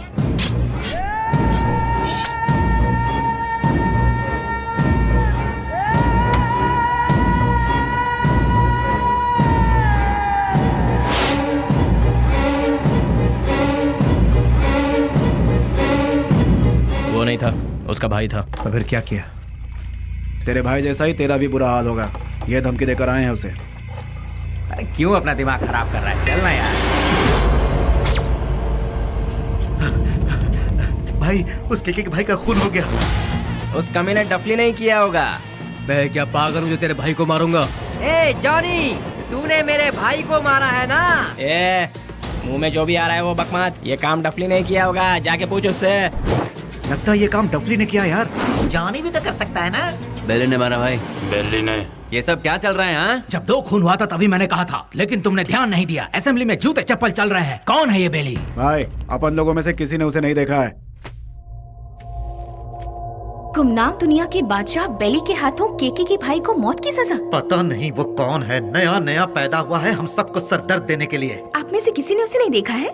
वो नहीं था, उसका भाई था। तो फिर क्या किया? तेरे भाई जैसा ही तेरा भी बुरा हाल होगा, ये धमकी देकर आए हैं उसे। अरे क्यों अपना दिमाग खराब कर रहा है, चलना यार। भाई, उस केके के भाई का खून हो गया। उस कमी ने डफली नहीं किया होगा। मैं क्या पागल हूँ जो तेरे भाई को मारूंगा? ए जॉनी, तूने मेरे भाई को मारा है ना? ए, मुंह में जो भी आ रहा है वो बकवास। ये काम डफली नहीं किया होगा, जाके पूछ उससे। लगता है ये काम डफली ने किया यार। जॉनी भी तो कर सकता है ना? बेली ने मारा भाई। बेली ने। ये सब क्या चल रहा है? हाँ, जब 2 खून हुआ था तभी मैंने कहा था, लेकिन तुमने ध्यान नहीं दिया। असेंबली में जूते चप्पल चल रहे हैं। कौन है ये बेली? भाई, अपन लोगों में से किसी ने उसे नहीं देखा है। गुमनाम दुनिया के बादशाह बेली के हाथों केके के भाई को मौत की सजा। पता नहीं वो कौन है, नया नया पैदा हुआ है हम सबको सरदर्द देने के लिए। आप में से किसी ने उसे नहीं देखा है?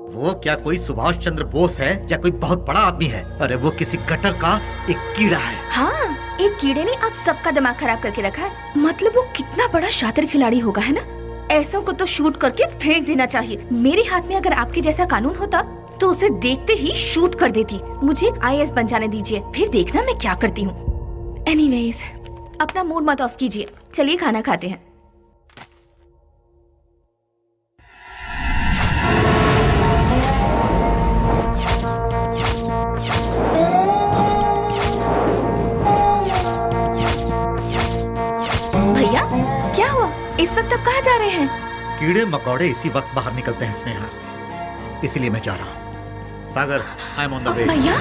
वो क्या कोई सुभाष चंद्र बोस है या कोई बहुत बड़ा आदमी है? अरे वो किसी गटर का एक कीड़ा है। हाँ, एक कीड़े ने आप सबका दिमाग खराब करके रखा है। मतलब वो कितना बड़ा शातिर खिलाड़ी होगा, है ना? ऐसों को तो शूट करके फेंक देना चाहिए। मेरे हाथ में अगर आपके जैसा कानून होता तो उसे देखते ही शूट कर देती। मुझे एक IAS बन जाने दीजिए, फिर देखना मैं क्या करती हूँ। एनीवेज, अपना मूड मत ऑफ कीजिए, चलिए खाना खाते हैं। भैया, क्या हुआ? इस वक्त आप कहाँ जा रहे हैं? कीड़े मकोड़े इसी वक्त बाहर निकलते हैं स्नेहा। इसीलिए मैं जा रहा हूँ। Sagar, I am on the way. भैया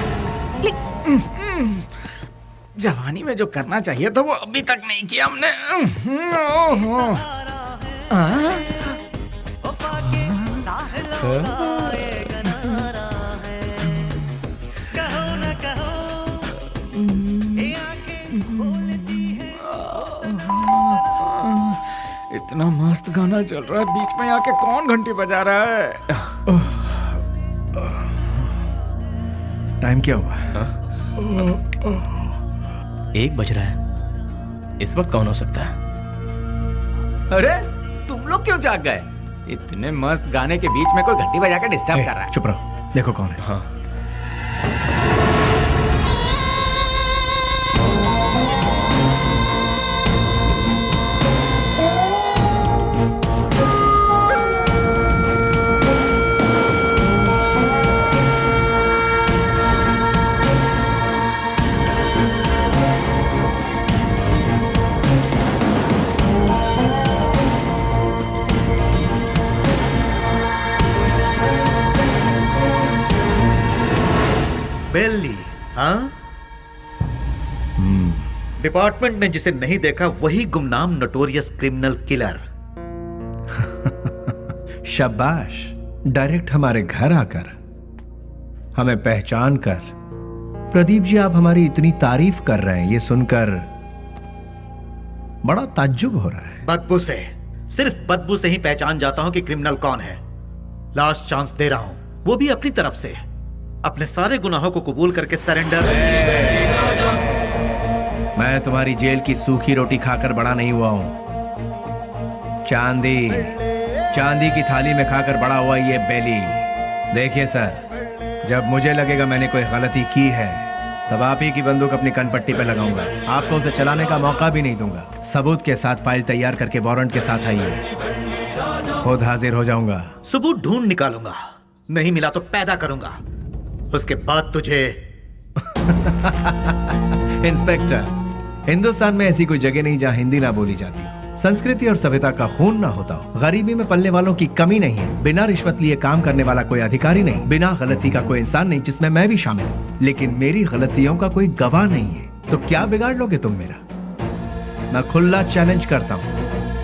जवानी में जो करना चाहिए था वो अभी तक नहीं किया हमने। इतना मस्त गाना चल रहा है, बीच में आके कौन घंटी बजा रहा है? टाइम क्या हुआ? 1 बज रहा है। इस वक्त कौन हो सकता है? अरे तुम लोग क्यों जाग गए? इतने मस्त गाने के बीच में कोई घंटी बजा के डिस्टर्ब कर रहा है। चुप रहो, देखो कौन है। हाँ, बेली, हाँ? डिपार्टमेंट ने जिसे नहीं देखा वही गुमनाम नोटोरियस क्रिमिनल किलर। शाबाश, डायरेक्ट हमारे घर आकर हमें पहचान कर। प्रदीप जी, आप हमारी इतनी तारीफ कर रहे हैं, ये सुनकर बड़ा ताज्जुब हो रहा है। बदबू से, सिर्फ बदबू से ही पहचान जाता हूं कि क्रिमिनल कौन है। लास्ट चांस दे रहा हूं, वो भी अपनी तरफ से। अपने सारे गुनाहों को कबूल करके सरेंडर। मैं तुम्हारी जेल की सूखी रोटी खाकर बड़ा नहीं हुआ हूं। चांदी की थाली में खाकर बड़ा हुआ ये बेली। देखिए सर, जब मुझे लगेगा मैंने कोई गलती की है तब आप ही की बंदूक अपनी कनपट्टी पे लगाऊंगा। आपको उसे चलाने का मौका भी नहीं दूंगा। सबूत के साथ फाइल तैयार करके वारंट के साथ आइए, खुद हाजिर हो जाऊंगा। सबूत ढूंढ निकालूंगा, नहीं मिला तो पैदा करूंगा, उसके बाद तुझे। इंस्पेक्टर, हिंदुस्तान में ऐसी कोई जगह नहीं जहां हिंदी ना बोली जाती, संस्कृति और सभ्यता का खून ना होता हो, गरीबी में पलने वालों की कमी नहीं है, बिना रिश्वत लिए काम करने वाला कोई अधिकारी नहीं, बिना गलती का कोई इंसान नहीं, जिसमें मैं भी शामिल हूं। लेकिन मेरी गलतियों का कोई गवाह नहीं है, तो क्या बिगाड़ लोगे तुम मेरा? मैं खुला चैलेंज करता हूं,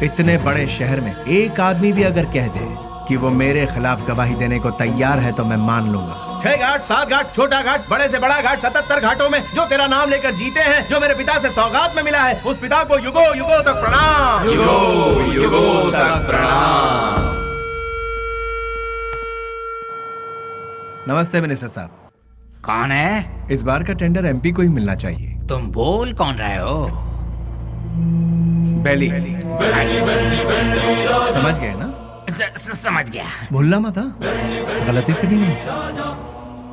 इतने बड़े शहर में एक आदमी भी अगर कह दे कि वो मेरे खिलाफ गवाही देने को तैयार है तो मैं मान लूंगा। 6 घाट, 7 घाट, छोटा घाट, बड़े से बड़ा घाट, 77 घाटों में जो तेरा नाम लेकर जीते हैं, जो मेरे पिता से सौगात में मिला है, उस पिता को युगो युगो तक प्रणाम। युगो युगो तक प्रणाम। नमस्ते मिनिस्टर साहब। कौन है? इस बार का टेंडर एमपी को ही मिलना चाहिए। तुम बोल कौन रहे हो? बेली। समझ गए ना? समझ गया। भूलना मत, हाँ? गलती से भी नहीं।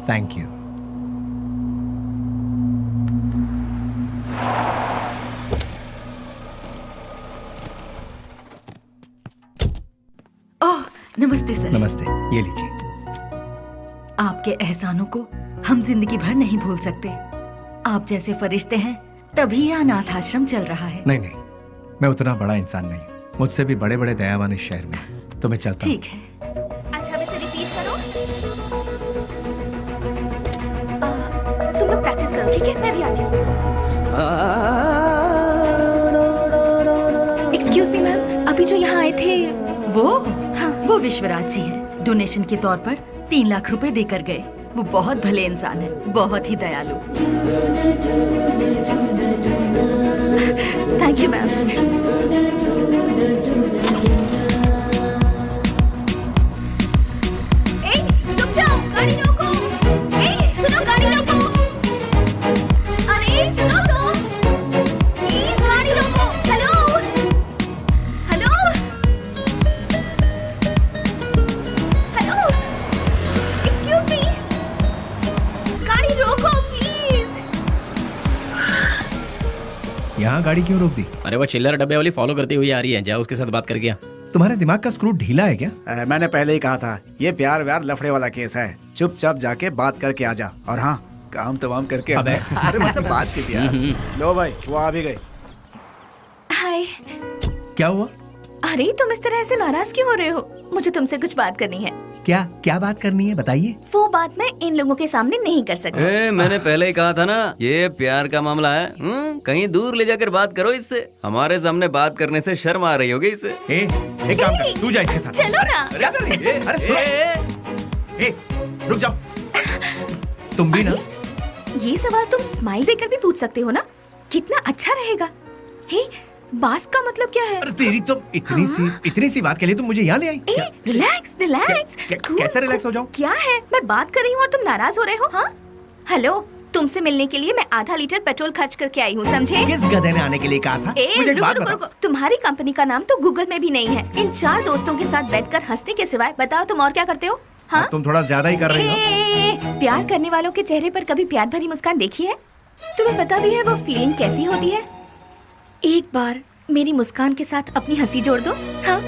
Thank you. ओह, नमस्ते सर। नमस्ते, ये लीजिए। आपके एहसानों को हम जिंदगी भर नहीं भूल सकते। आप जैसे फरिश्ते हैं तभी यह अनाथ आश्रम चल रहा है। नहीं नहीं, मैं उतना बड़ा इंसान नहीं, मुझसे भी बड़े बड़े दयावान इस शहर में, तो मैं चलता हूं। ठीक है। अच्छा, अब इसे रिपीट करो। तुम लोग प्रैक्टिस करो, ठीक है? मैं भी आती हूँ। एक्सक्यूज मी मैम, अभी जो यहाँ आए थे वो? हाँ, वो विश्वराज जी हैं। डोनेशन के तौर पर 3 लाख रुपए देकर गए। वो बहुत भले इंसान है, बहुत ही दयालु। Thank you ma'am. गाड़ी रोको! सुनो, गाड़ी रोको! अरे सुनो तो! प्लीज गाड़ी रोको! Hello! Hello! Hello! Excuse me! गाड़ी रोको प्लीज! यहाँ गाड़ी क्यों रोक दी? अरे वो चिल्लर डब्बे वाली फॉलो करती हुई आ रही है, जाओ उसके साथ बात करके आ। तुम्हारे दिमाग का स्क्रू ढीला है क्या? मैंने पहले ही कहा था, ये प्यार व्यार लफड़े वाला केस है। चुपचाप जाके बात करके आ जा, और हाँ, काम तमाम करके। अबे। अरे मतलब बातचीत यार। लो भाई, वो आ भी गई। हाय। क्या हुआ? अरे तुम इस तरह से नाराज क्यों हो रहे हो? मुझे तुमसे कुछ बात करनी है। क्या क्या बात करनी है बताइए। वो बात मैं इन लोगों के सामने नहीं कर सकती। मैंने पहले ही कहा था ना, ये प्यार का मामला है। कहीं दूर ले जाकर बात करो इससे। हमारे सामने बात करने से शर्म आ रही होगी इसे। एक काम कर, तू जा इसके साथ। चलो ना। क्या कर रही है? अरे सुनो। रुक जाओ। तुम भी ना। ये सवाल तुम स्माइल देकर भी पूछ सकते हो ना, कितना अच्छा रहेगा। हे, बास का मतलब क्या है? अरे तेरी तो इतनी सी बात के लिए तुम मुझे यहाँ ले आई। Relax relax. कैसे रिलैक्स हो जाऊं? क्या है, मैं बात कर रही हूँ और तुम नाराज हो रहे हो? हाँ हेलो, तुमसे मिलने के लिए मैं आधा लीटर पेट्रोल खर्च करके आई हूँ, समझे? किस गधे ने आने के लिए कहा था? मुझे एक बात बताओ। तुम्हारी कंपनी का नाम तो गूगल में भी नहीं है। इन 4 दोस्तों के साथ बैठकर हंसने के सिवाय बताओ तुम और क्या करते हो? हाँ, तुम थोड़ा ज्यादा ही कर रही हो। प्यार करने वालों के चेहरे पर कभी प्यार भरी मुस्कान देखी है? तुम्हें पता भी है वो फीलिंग कैसी होती है? एक बार मेरी मुस्कान के साथ अपनी हंसी जोड़ दो। हाँ,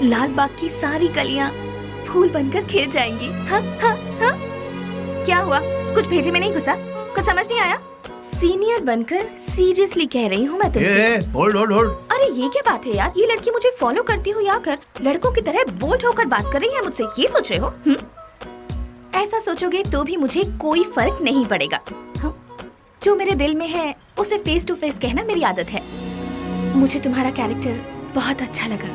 लाल बाग की सारी कलियां फूल बनकर खिल जाएंगी। हाँ हाँ हाँ। क्या हुआ, कुछ भेजे में नहीं घुसा? कुछ समझ नहीं आया? सीनियर बनकर सीरियसली कह रही हूँ मैं तुमसे। Hold hold hold. अरे ये क्या बात है यार, ये लड़की मुझे फॉलो करती हो या कर लड़कों की तरह बोल्ड होकर बात कर रही है मुझसे, ये सोच रहे हो? ऐसा सोचोगे तो भी मुझे कोई फर्क नहीं पड़ेगा। हाँ? जो मेरे दिल में है उसे फेस टू फेस कहना मेरी आदत है। मुझे तुम्हारा कैरेक्टर बहुत अच्छा लगा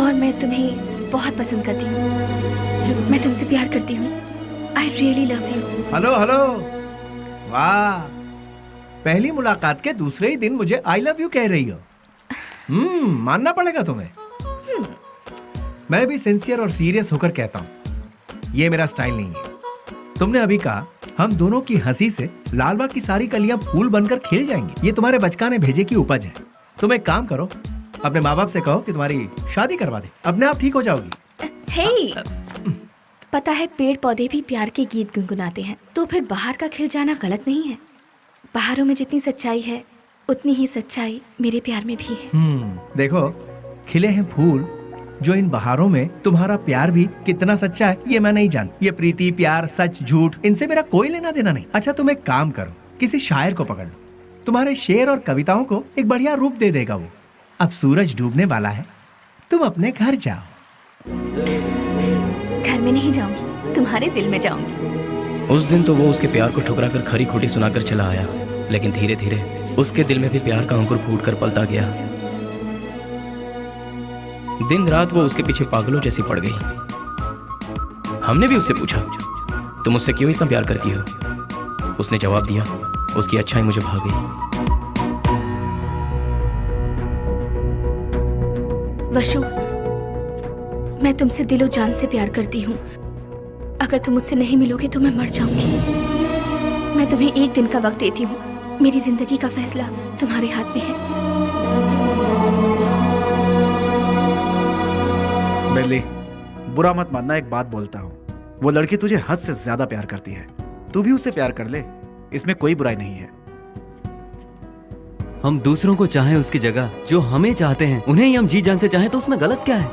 और मैं तुम्हें बहुत पसंद करती हूँ। मैं तुमसे प्यार करती हूँ। I really love you। Hello hello, वाह, पहली मुलाकात के दूसरे ही दिन मुझे आई लव यू कह रही हो। मानना पड़ेगा तुम्हें। मैं भी सिंसियर और सीरियस होकर कहता हूँ, ये मेरा स्टाइल नहीं है। तुमने अभी कहा हम दोनों की हंसी से लालबाग की सारी कलियां फूल बनकर खिल जाएंगी। ये तुम्हारे बचकाने भेजे की उपज है। तुम एक काम करो, अपने माँ बाप से कहो कि तुम्हारी शादी करवा दे, अपने आप ठीक हो जाओगी। हे, पता है पेड़ पौधे भी प्यार के गीत गुनगुनाते हैं, तो फिर बाहर का खिल जाना गलत नहीं है। बाहरों में जितनी सच्चाई है उतनी ही सच्चाई मेरे प्यार में भी है। देखो, खिले हैं फूल, जो इन बहारों में तुम्हारा प्यार भी कितना सच्चा है ये मैं नहीं जान। ये प्रीति, प्यार, सच, झूठ, इनसे मेरा कोई लेना देना नहीं। अच्छा, तुम एक काम करो, किसी शायर को पकड़ लो, तुम्हारे शेर और कविताओं को एक बढ़िया रूप दे देगा वो। अब सूरज डूबने वाला है, तुम अपने घर जाओ। घर में नहीं जाऊंगी, तुम्हारे दिल में जाऊंगी। उस दिन तो वो उसके प्यार को ठुकरा कर खरी खोटी सुनाकर चला आया, लेकिन धीरे धीरे उसके दिल में भी प्यार का अंकुर फूट कर पलता गया। दिन रात वो उसके पीछे पागलों जैसी पड़ गई। हमने भी उससे पूछा, तुम मुझसे क्यों इतना प्यार करती हो? उसने जवाब दिया, उसकी अच्छाई मुझे भा गई। वशु, मैं तुमसे दिलो जान से प्यार करती हूँ। अगर तुम मुझसे नहीं मिलोगे तो मैं मर जाऊंगी। मैं तुम्हें एक दिन का वक्त देती हूँ। मेरी जिंदगी का फैसला तुम्हारे हाथ में है। बेली, बुरा मत मानना, एक बात बोलता हूँ, वो लड़की तुझे हद से ज्यादा प्यार करती है। तू भी उससे प्यार कर ले, इसमें कोई बुराई नहीं है। हम दूसरों को चाहें उसकी जगह जो हमें चाहते हैं, उन्हें ही हम जी जान से चाहें तो उसमें गलत क्या है?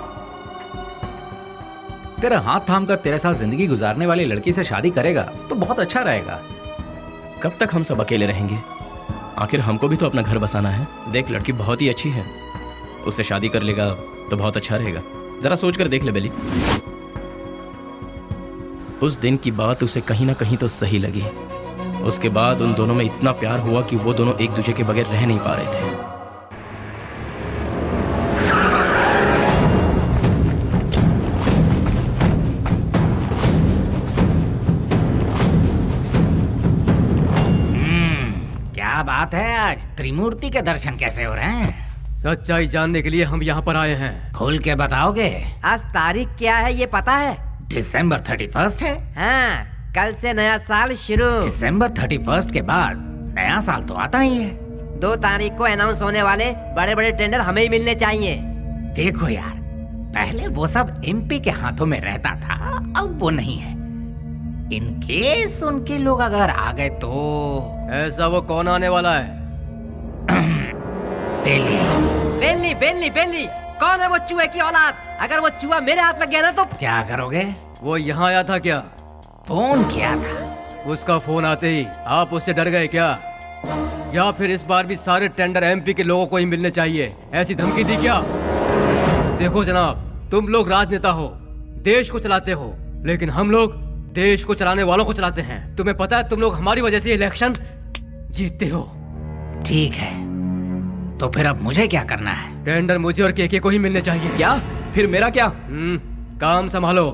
तेरा हाथ थाम कर तेरे साथ जिंदगी गुजारने वाली लड़की से शादी करेगा तो बहुत अच्छा रहेगा। कब तक हम सब अकेले रहेंगे? आखिर हमको भी तो अपना घर बसाना है। देख, लड़की बहुत ही अच्छी है, उससे शादी कर लेगा तो बहुत अच्छा रहेगा। जरा सोच कर देख ले बेली। उस दिन की बात उसे कहीं ना कहीं तो सही लगी। उसके बाद उन दोनों में इतना प्यार हुआ कि वो दोनों एक दूसरे के बगैर रह नहीं पा रहे थे। क्या बात है, आज त्रिमूर्ति के दर्शन कैसे हो रहे हैं? सच्चाई जानने के लिए हम यहाँ पर आए हैं। खोल के बताओगे? आज तारीख क्या है ये पता है? दिसंबर 31 है। हाँ, कल से नया साल शुरू। दिसंबर 31 के बाद नया साल तो आता ही है। 2 तारीख को अनाउंस होने वाले बड़े बड़े टेंडर हमें ही मिलने चाहिए। देखो यार, पहले वो सब एमपी के हाथों में रहता था, अब वो नहीं है। इन केस उनके लोग अगर आ गए तो ऐसा वो कौन आने वाला है? बेलनी बेलनी बेलनी, कौन है वो चूहे की औलाद? अगर वो चूहा मेरे हाथ लग गया ना तो क्या करोगे? वो यहाँ आया था क्या? फोन किया था। उसका फोन आते ही आप उससे डर गए क्या? या फिर इस बार भी सारे टेंडर एमपी के लोगों को ही मिलने चाहिए, ऐसी धमकी दी क्या? देखो जनाब, तुम लोग राजनेता हो, देश को चलाते हो, लेकिन हम लोग देश को चलाने वालों को चलाते हैं। तुम्हें पता है तुम लोग हमारी वजह से इलेक्शन जीतते हो। ठीक है, तो फिर अब मुझे क्या करना है? टेंडर मुझे और केके को ही मिलने चाहिए। क्या? फिर मेरा क्या? काम संभालो।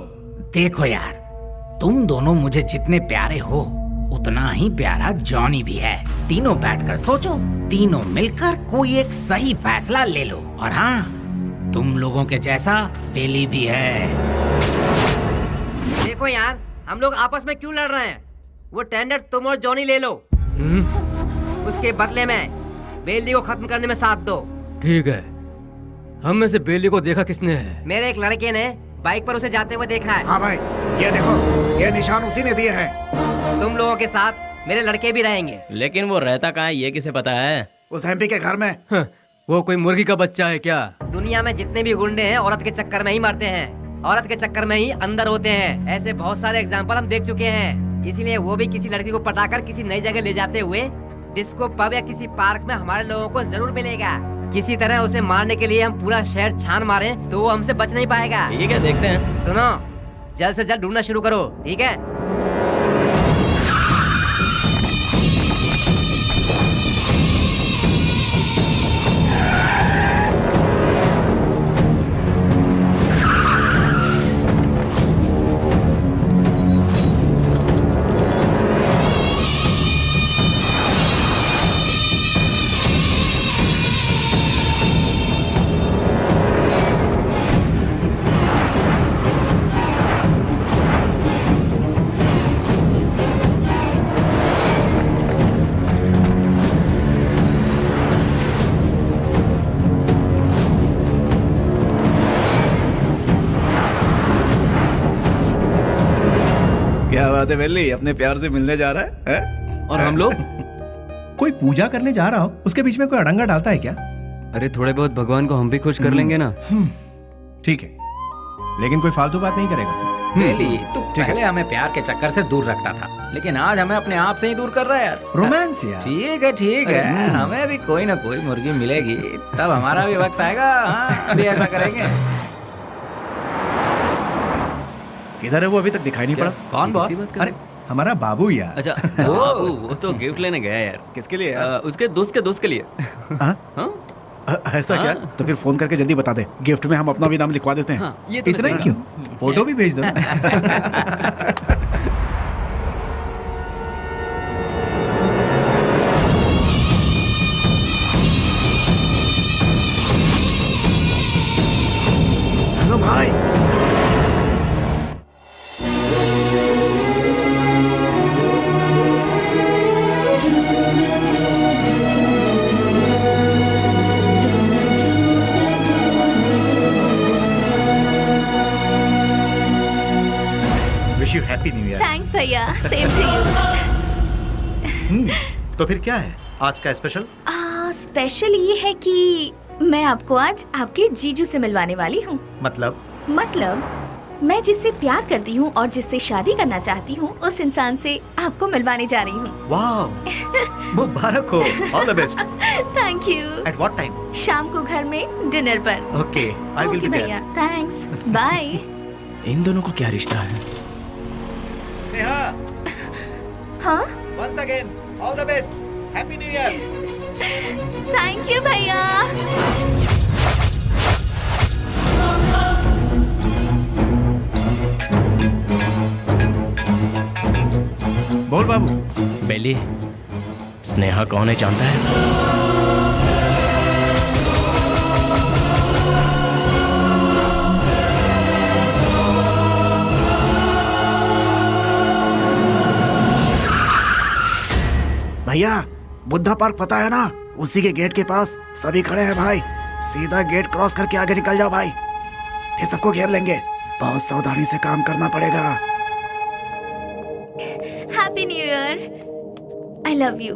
देखो यार, तुम दोनों मुझे जितने प्यारे हो उतना ही प्यारा जॉनी भी है। तीनों बैठकर सोचो, तीनों मिलकर कोई एक सही फैसला ले लो। और हाँ, तुम लोगों के जैसा बेली भी है। देखो यार, हम लोग आपस में क्यों लड़ रहे हैं? वो टेंडर तुम और जॉनी ले लो, उसके बदले में बेली को खत्म करने में साथ दो। ठीक है। हम में से बेली को देखा किसने है? मेरे एक लड़के ने बाइक पर उसे जाते हुए देखा है। हाँ भाई, ये देखो, ये निशान उसी ने दिए हैं। तुम लोगों के साथ मेरे लड़के भी रहेंगे। लेकिन वो रहता कहाँ है, ये किसे पता है? उस एमपी के घर में। वो कोई मुर्गी का बच्चा है क्या? दुनिया में जितने भी गुंडे हैं औरत के चक्कर में ही मरते हैं, औरत के चक्कर में ही अंदर होते हैं। ऐसे बहुत सारे एग्जाम्पल हम देख चुके हैं। इसीलिए वो भी किसी लड़की को पटाकर किसी नई जगह ले जाते हुए डिस्को पब या किसी पार्क में हमारे लोगों को जरूर मिलेगा। किसी तरह उसे मारने के लिए हम पूरा शहर छान मारे तो वो हमसे बच नहीं पाएगा। ठीक है, देखते हैं। सुनो, जल्द से जल्द ढूंढना शुरू करो, ठीक है? क्या बात है बेली, अपने प्यार से मिलने जा रहा है? और हम लोग? कोई पूजा करने जा रहा हो, उसके बीच में कोई अड़ंगा डालता है क्या? अरे थोड़े बहुत भगवान को हम भी खुश कर लेंगे ना। ठीक है, लेकिन कोई फालतू बात नहीं करेगा। बेली, तू पहले हमें प्यार के चक्कर से दूर रखता था, लेकिन आज हमें अपने आप से ही दूर कर रहा है यार। रोमांस यार। ठीक है, हमें भी कोई ना कोई मुर्गी मिलेगी, तब हमारा भी वक्त आएगा। हाँ, अभी ऐसा करेंगे। किधर है वो? अभी तक दिखाई नहीं पड़ा। कौन बॉस? अरे हमारा बाबू यार। अच्छा, वो तो गिफ्ट लेने गया यार। किसके लिए? उसके दोस्त के लिए। ऐसा क्या? तो फिर फोन करके जल्दी बता दे, गिफ्ट में हम अपना भी नाम लिखवा देते हैं। ये तो इतना क्यों? फोटो भी भेज दो। हेलो भाई। Wish you happy new year. Thanks भैया, सेम टू यू। तो फिर क्या है आज का स्पेशल? स्पेशल ये है कि मैं आपको आज आपके जीजू से मिलवाने वाली हूँ। मतलब मैं जिससे प्यार करती हूँ और जिससे शादी करना चाहती हूँ, उस इंसान से आपको मिलवाने जा रही हूँ। वाह, मुबारक हो। All the best. Thank you. At what time? शाम को घर में डिनर पर। ओके, आई विल बी भैया, देयर। Thanks, bye. इन दोनों को क्या रिश्ता है? नेहा, हाँ, once again all the best, happy new year. Thank you भैया। बोल बाबू। बेली, स्नेहा कौन है जानता है? भैया, बुद्धा पार्क पता है ना? उसी के गेट के पास सभी खड़े हैं भाई। सीधा गेट क्रॉस करके आगे निकल जाओ भाई, फिर सबको घेर लेंगे। बहुत सावधानी से काम करना पड़ेगा। Happy new year. I love you.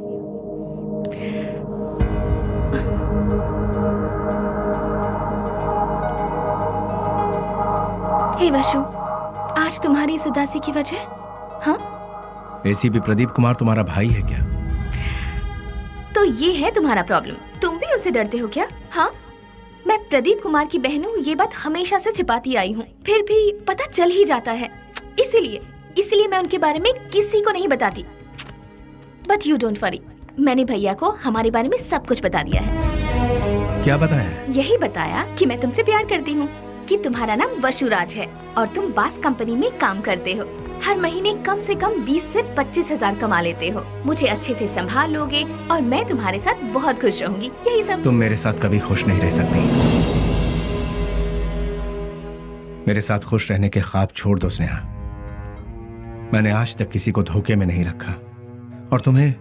Hey Vashu, आज तुम्हारी इस उदासी की वजह? हाँ, एसीपी प्रदीप कुमार तुम्हारा भाई है क्या? तो ये है तुम्हारा प्रॉब्लम। तुम भी उनसे डरते हो क्या? हाँ, मैं प्रदीप कुमार की बहन हूँ, ये बात हमेशा से छिपाती आई हूँ, फिर भी पता चल ही जाता है। इसीलिए मैं उनके बारे में किसी को नहीं बताती। बट यू डोंट वरी, मैंने भैया को हमारे बारे में सब कुछ बता दिया है। क्या बताया? यही बताया कि मैं तुमसे प्यार करती हूँ, कि तुम्हारा नाम वसुराज है और तुम बास कंपनी में काम करते हो। हर महीने कम से कम 20 से 25 हजार कमा लेते हो। मुझे अच्छे से संभाल लोगे और मैं तुम्हारे साथ बहुत खुश रहूंगी। यही सब। तुम मेरे साथ कभी खुश नहीं रह सकती। मेरे साथ खुश रहने के ख्वाब छोड़ दो स्नेहा। मैंने आज तक किसी को धोखे में नहीं रखा। और तुम्हें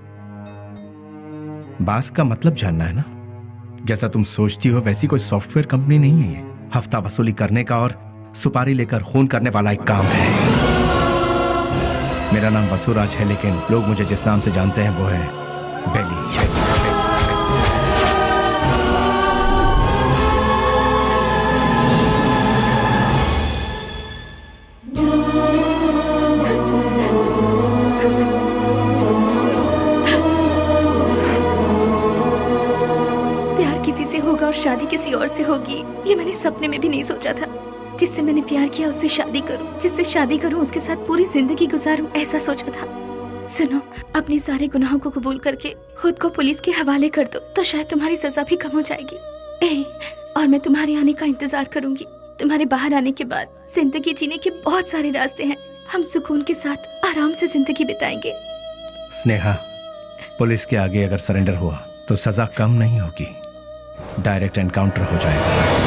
बास का मतलब जानना है ना? जैसा तुम सोचती हो वैसी कोई सॉफ्टवेयर कंपनी नहीं है ये। हफ्ता वसूली करने का और सुपारी लेकर खून करने वाला एक काम है। मेरा नाम वसुराज है, लेकिन लोग मुझे जिस नाम से जानते हैं वो है बेली। प्यार किसी से होगा और शादी किसी और से होगी, ये मैंने सपने में भी नहीं सोचा था। जिससे मैंने प्यार किया उससे शादी करूं, जिससे शादी करूं उसके साथ पूरी जिंदगी गुजारूं, ऐसा सोचा था। सुनो, अपने सारे गुनाहों को कबूल करके खुद को पुलिस के हवाले कर दो तो शायद तुम्हारी सजा भी कम हो जाएगी। और मैं तुम्हारे आने का इंतजार करूंगी। तुम्हारे बाहर आने के बाद जिंदगी जीने के बहुत सारे रास्ते हैं। हम सुकून के साथ आराम से जिंदगी बिताएंगे। स्नेहा, पुलिस के आगे अगर सरेंडर हुआ तो सजा कम नहीं होगी, डायरेक्ट एनकाउंटर हो जाएगा।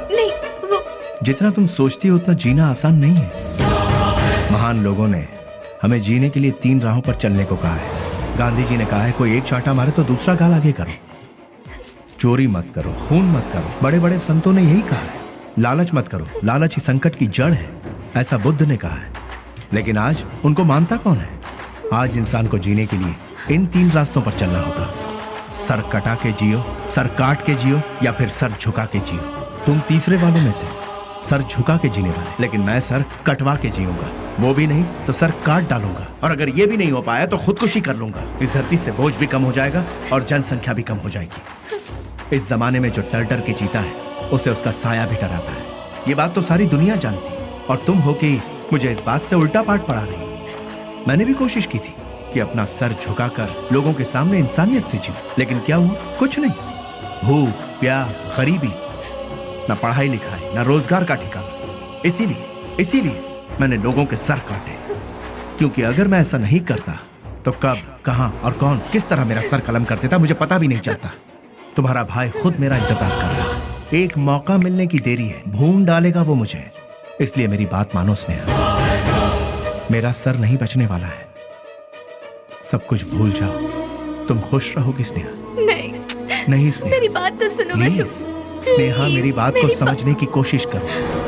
नहीं, वो जितना तुम सोचती हो उतना जीना आसान नहीं है। महान लोगों ने हमें जीने के लिए 3 राहों पर चलने को कहा है। गांधी जी ने कहा है कोई एक चांटा मारे तो दूसरा गाल आगे करो। चोरी मत करो, खून मत करो। बड़े बड़े संतों ने यही कहा है। लालच मत करो, लालच ही संकट की जड़ है, ऐसा बुद्ध ने कहा है। लेकिन आज उनको मानता कौन है? आज इंसान को जीने के लिए इन 3 रास्तों पर चलना होगा। सर कटा के जियो, सर काट के जियो, या फिर सर झुका के जियो। तुम तीसरे वालों में से, सर झुका के जीने वाले। लेकिन मैं सर कटवा के जीऊंगा। वो भी नहीं तो सर काट डालूंगा, और अगर ये भी नहीं हो पाया तो खुदकुशी कर लूंगा। इस धरती से बोझ भी कम हो जाएगा और जनसंख्या भी कम हो जाएगी। इस जमाने में जो डर डर के जीता है उसे उसका साया भी डराता है। ये बात तो सारी दुनिया जानती, और तुम हो कि मुझे इस बात से उल्टा पाठ पढ़ा रही। मैंने भी कोशिश की थी कि अपना सर झुकाकर लोगों के सामने इंसानियत से जीऊं, लेकिन क्या हुआ? कुछ नहीं। भूख, प्यास, गरीबी, ना पढ़ाई लिखाई, ना रोजगार का ठिकाना। इसीलिए मैंने लोगों के सर काटे, क्योंकि अगर मैं ऐसा नहीं करता तो कब, कहां और कौन किस तरह मेरा सर कलम कर देता मुझे पता भी नहीं चलता। तुम्हारा भाई खुद मेरा इंतजार कर रहा है। एक मौका मिलने की देरी है, भून डालेगा वो मुझे। इसलिए मेरी बात मानो स्नेहा, मेरा सर नहीं बचने वाला है। सब कुछ भूल जाओ, तुम खुश रहोगी स्नेहा। नहीं स्नेहा, मेरी बात तो सुनो। प्लीज स्नेहा, मेरी बात को समझने की कोशिश करो।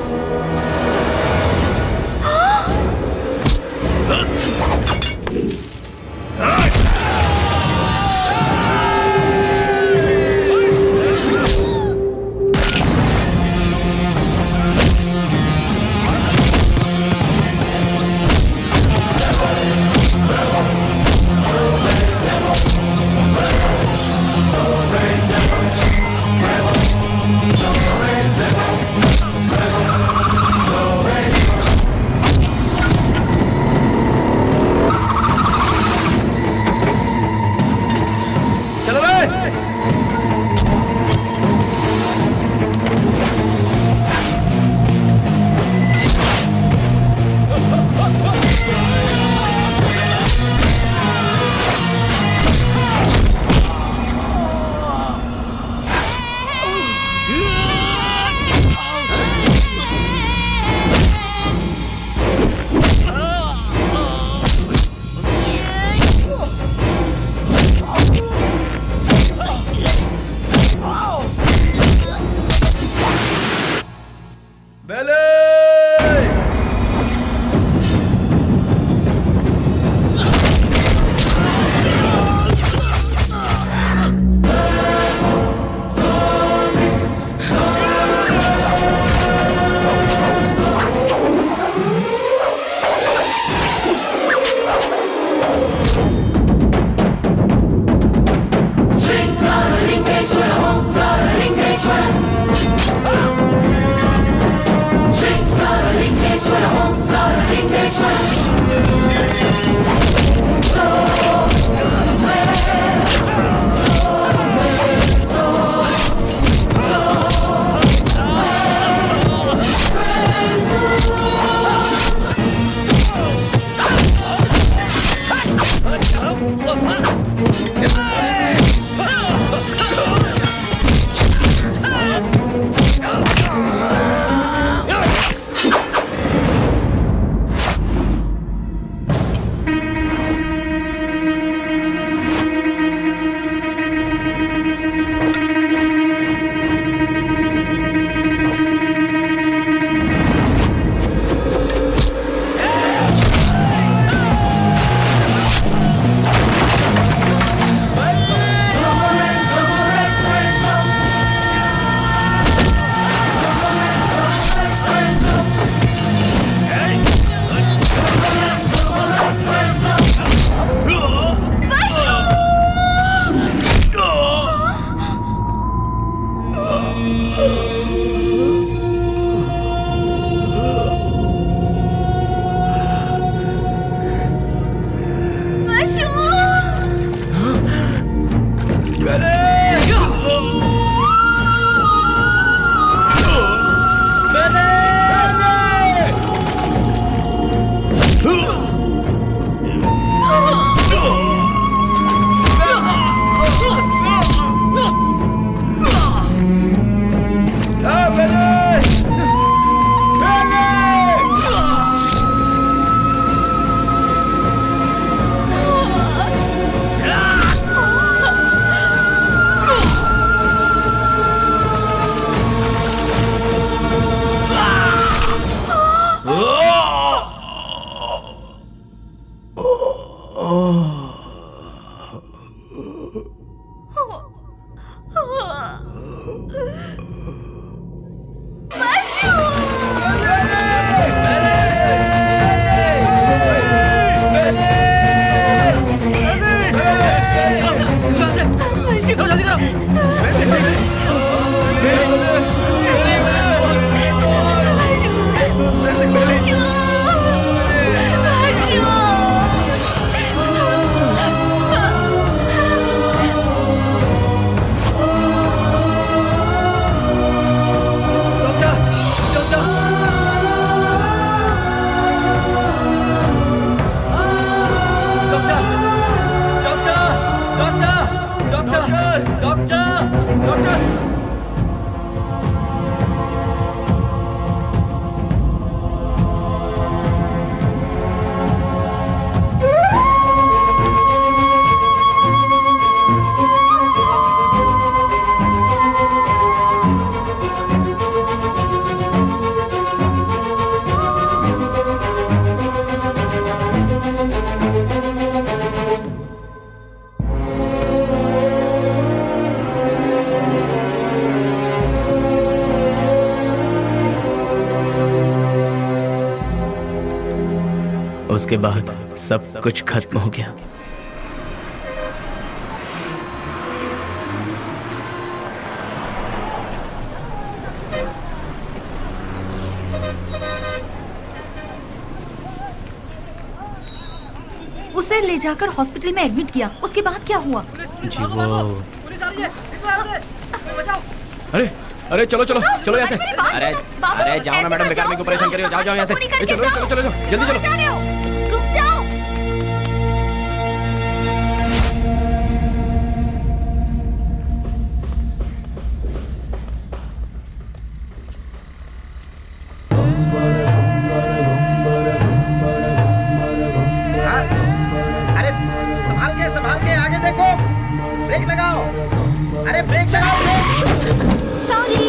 उसके बाद सब कुछ खत्म हो गया। उसे ले जाकर हॉस्पिटल में एडमिट किया, उसके बाद क्या हुआ? जी वो अरे चलो चलो चलो यहाँ से। अरे अरे जाओ ना मैडम, बेकार मेरे को परेशान करियो। जाओ जाओ यहाँ से। चलो चलो चलो जल्दी चलो। रुक जाओ। अरे संभाल के आगे देखो, ब्रेक लगाओ। अरे ब्रेक लगाओ, ब्रेक। सॉरी।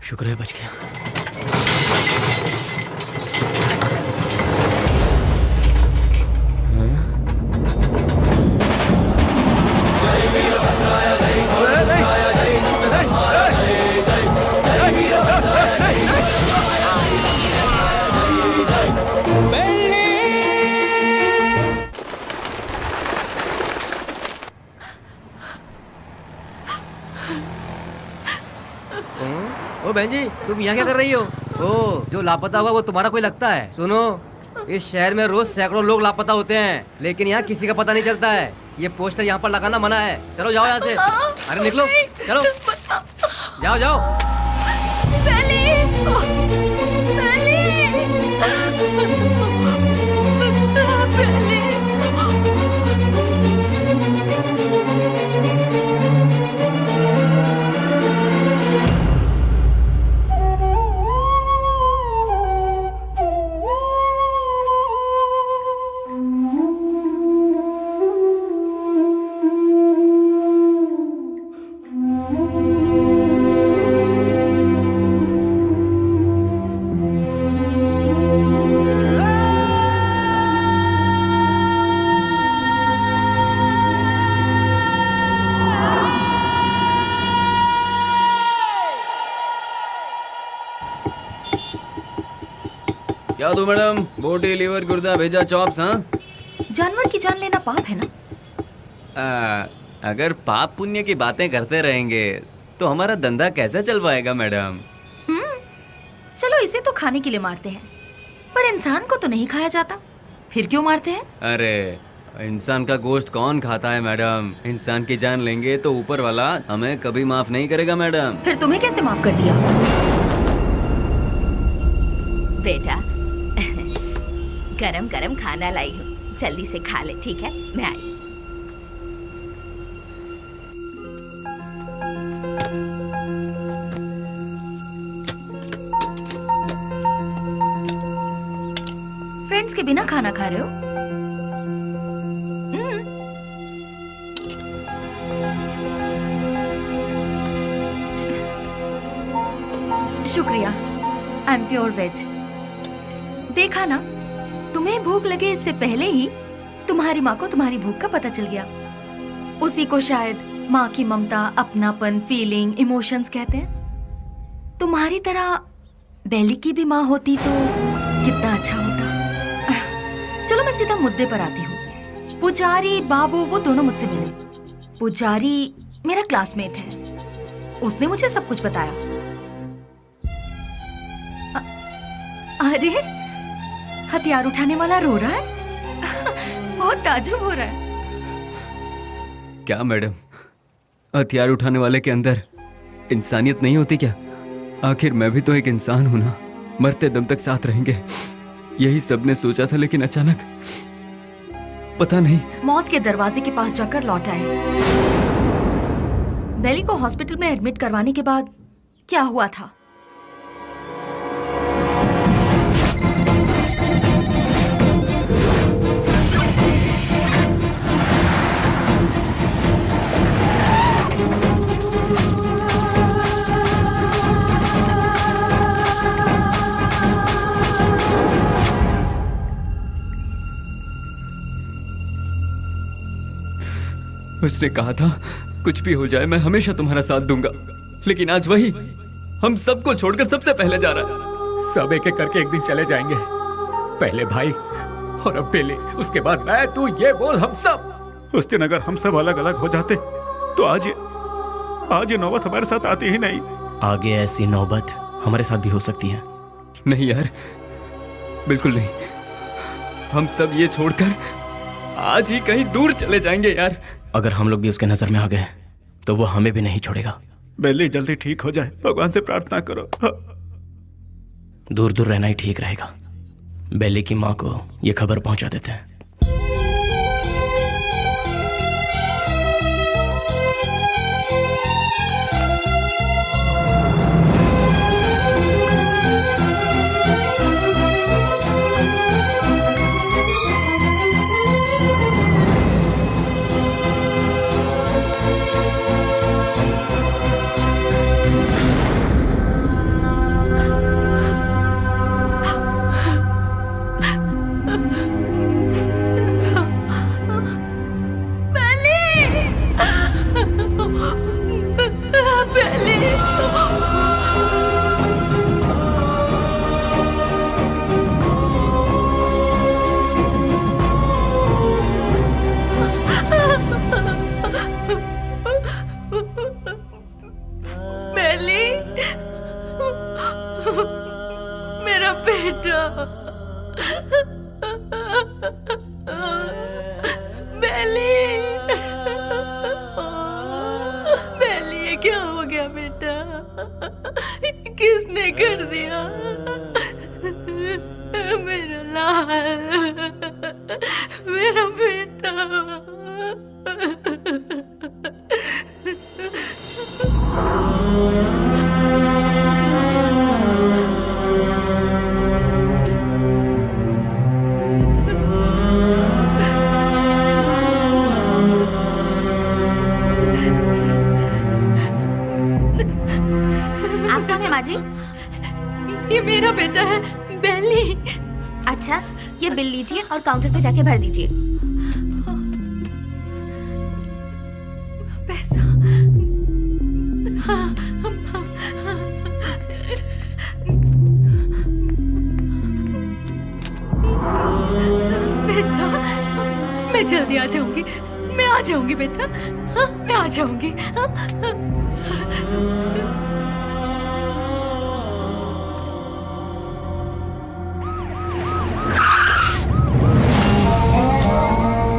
शुक्र है बच गया। ओ बहन जी, तुम यहाँ क्या कर रही हो? ओ, जो लापता हुआ वो तुम्हारा कोई लगता है? सुनो, इस शहर में रोज सैकड़ों लोग लापता होते हैं, लेकिन यहाँ किसी का पता नहीं चलता है। ये पोस्टर यहाँ पर लगाना मना है। चलो जाओ यहाँ से। अरे निकलो, चलो जाओ जाओ। क्या दो मैडम? बोटी, लीवर, गुर्दा, भेजा, चॉप्स। हाँ, जानवर की जान लेना पाप है ना? अगर पाप पुण्य की बातें करते रहेंगे तो हमारा धंधा कैसे चल पाएगा मैडम? चलो इसे तो खाने के लिए मारते हैं, पर इंसान को तो नहीं खाया जाता, फिर क्यों मारते हैं? अरे इंसान का गोश्त कौन खाता है मैडम? इंसान की जान लेंगे तो ऊपर वाला हमें कभी माफ नहीं करेगा मैडम। फिर तुम्हें कैसे माफ कर दिया? बेटा गरम गरम खाना लाई हूँ, जल्दी से खा ले, ठीक है? मैं आई। फ्रेंड्स के बिना खाना खा रहे हो? शुक्रिया, आई एम प्योर वेज। देखा ना, तुम्हें भूख लगे इससे पहले ही तुम्हारी माँ को तुम्हारी भूख का पता चल गया। उसी को शायद माँ की ममता, अपनापन, फीलिंग, इमोशंस कहते हैं। तुम्हारी तरह बेली की भी माँ होती तो कितना अच्छा होता। चलो मैं सीधा मुद्दे पर आती हूँ। पुजारी बाबू वो दोनों मुझसे मिले। पुजारी मेरा क्लासमेट है, उसने मुझे सब कुछ बताया। अरे हथियार उठाने वाला रो रहा है। बहुत ताज्जुब हो रहा है। क्या मैडम, हथियार उठाने वाले के अंदर इंसानियत नहीं होती क्या? आखिर मैं भी तो एक इंसान हूं ना। मरते दम तक साथ रहेंगे, यही सबने सोचा था, लेकिन अचानक पता नहीं मौत के दरवाजे के पास जाकर लौट आए। बेली को हॉस्पिटल में एडमिट करवाने के बाद क्या हुआ था? उसने कहा था कुछ भी हो जाए मैं हमेशा तुम्हारा साथ दूंगा, लेकिन आज वही हम सबको छोड़कर सबसे पहले जा रहा है। सब एक एक करके एक दिन चले जाएंगे। पहले भाई और अब बेली, उसके बाद मैं, तू, ये बोल हम सब। उस दिन अगर हम सब अलग अलग हो जाते तो आज ये नौबत हमारे साथ आती ही नहीं। आगे ऐसी नौबत हमारे साथ भी हो सकती है। नहीं यार, बिल्कुल नहीं। हम सब ये छोड़कर आज ही कहीं दूर चले जाएंगे यार। अगर हम लोग भी उसके नजर में आ गए तो वो हमें भी नहीं छोड़ेगा। बेली जल्दी ठीक हो जाए, भगवान से प्रार्थना करो। दूर दूर रहना ही ठीक रहेगा। बेली की माँ को ये खबर पहुंचा देते हैं। मेरा बेटा बेली, बेली ये क्या हो गया बेटा? किसने कर दिया? मेरा लाल, मेरा बेटा। आपका है माँ जी? ये मेरा बेटा है, बेली। अच्छा, ये बिल लीजिए और काउंटर पे जाके भर दीजिए। पैसा? बेटा, मैं जल्दी आ जाऊंगी। मैं आ जाऊंगी बेटा। हाँ, मैं आ जाऊंगी।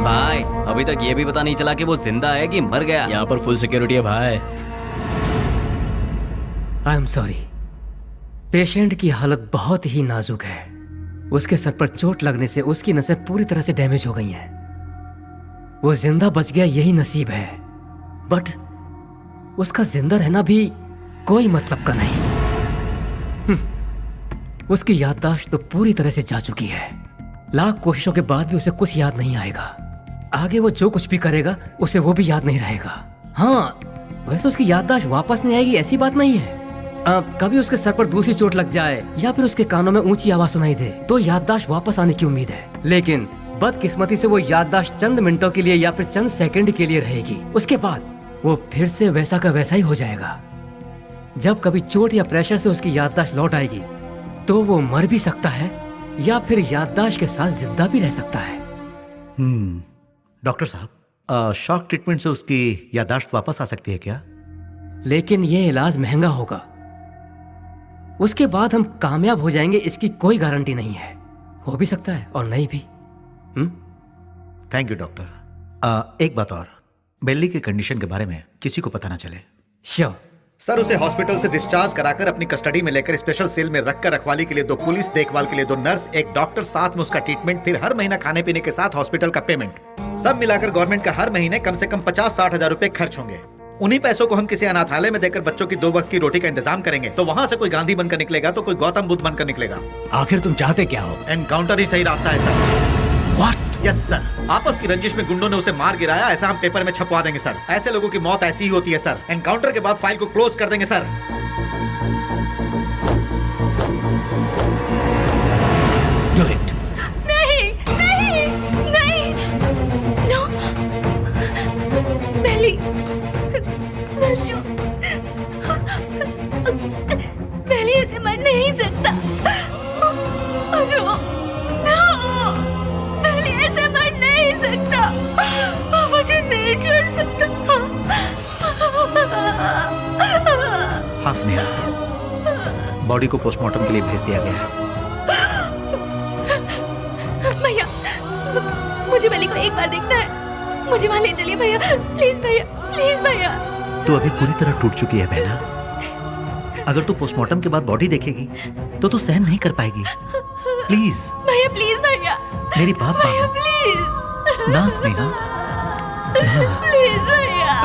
बाय अभी तक ये भी पता नहीं चला कि वो जिंदा है कि मर गया। यहाँ पर फुल सिक्योरिटी है भाई। आई एम सॉरी, पेशेंट की हालत बहुत ही नाजुक है। उसके सर पर चोट लगने से उसकी नसें पूरी तरह से डैमेज हो गई हैं। वो जिंदा बच गया यही नसीब है, बट उसका जिंदा रहना भी कोई मतलब का नहीं। उसकी याददाश्त तो पूरी तरह से जा चुकी है। लाख कोशिशों के बाद भी उसे कुछ याद नहीं आएगा। आगे वो जो कुछ भी करेगा उसे वो भी याद नहीं रहेगा। हाँ, वैसे उसकी याददाश्त वापस नहीं आएगी ऐसी बात नहीं है। कभी उसके सर पर दूसरी चोट लग जाए या फिर उसके कानों में ऊंची आवाज सुनाई दे तो याददाश्त वापस आने की उम्मीद है, लेकिन बदकिस्मती से वो याददाश्त चंद मिनटों के लिए या फिर चंद सेकंड के लिए रहेगी। उसके बाद वो फिर से वैसा का वैसा ही हो जाएगा। जब कभी चोट या प्रेशर से उसकी याददाश्त लौट आएगी तो वो मर भी सकता है या फिर याददाश्त के साथ जिंदा भी रह सकता है। डॉक्टर साहब, शॉक ट्रीटमेंट से उसकी याददाश्त वापस आ सकती है क्या? लेकिन ये इलाज महंगा होगा। उसके बाद हम कामयाब हो जाएंगे इसकी कोई गारंटी नहीं है। हो भी सकता है और नहीं भी। Thank you doctor. एक बात और, बेली की कंडीशन के बारे में किसी को पता ना चले। श्योर सर, उसे हॉस्पिटल से डिस्चार्ज कराकर अपनी कस्टडी में लेकर स्पेशल सेल में रखकर रखवाली के लिए 2 पुलिस, देखभाल के लिए 2 नर्स, एक डॉक्टर, साथ में उसका ट्रीटमेंट, फिर हर महीना खाने पीने के साथ हॉस्पिटल का पेमेंट, सब मिलाकर गवर्नमेंट का हर महीने कम से कम 50-60 हजार रुपए खर्च होंगे। उन्हीं पैसों को हम किसी अनाथालय में देकर बच्चों की 2 वक्त की रोटी का इंतजाम करेंगे तो वहाँ से कोई गांधी बनकर निकलेगा तो कोई गौतम बुद्ध बनकर निकलेगा। आखिर तुम चाहते क्या हो? एनकाउंटर ही सही रास्ता है सर। व्हाट? यस सर, आपस की रंजिश में गुंडों ने उसे मार गिराया, ऐसा हम पेपर में छपवा देंगे सर। ऐसे लोगों की मौत ऐसी ही होती है सर। एनकाउंटर के बाद फाइल को क्लोज कर देंगे सर। Do it. नहीं नहीं नहीं, नो बेली, वर्षों बेली ऐसे मर नहीं सकता। बेली ऐसे मर नहीं सकता। मुझे नहीं छोड़ सकता। हाँ स्नेहा, बॉडी को पोस्टमार्टम के लिए भेज दिया गया है। भैया, मुझे बेली को एक बार देखना है। मुझे वहाँ ले चलिए भैया, प्लीज भैया, प्लीज भैया। तू अभी पूरी तरह टूट चुकी है बहना। अगर तू पोस्टमार्टम के बाद बॉडी देखेगी तो तू सहन नहीं कर पाएगी। प्लीज भैया, प्लीज भैया, मेरी बात भैया मानो प्लीज ना स्नेहा, ना। प्लीज भैया,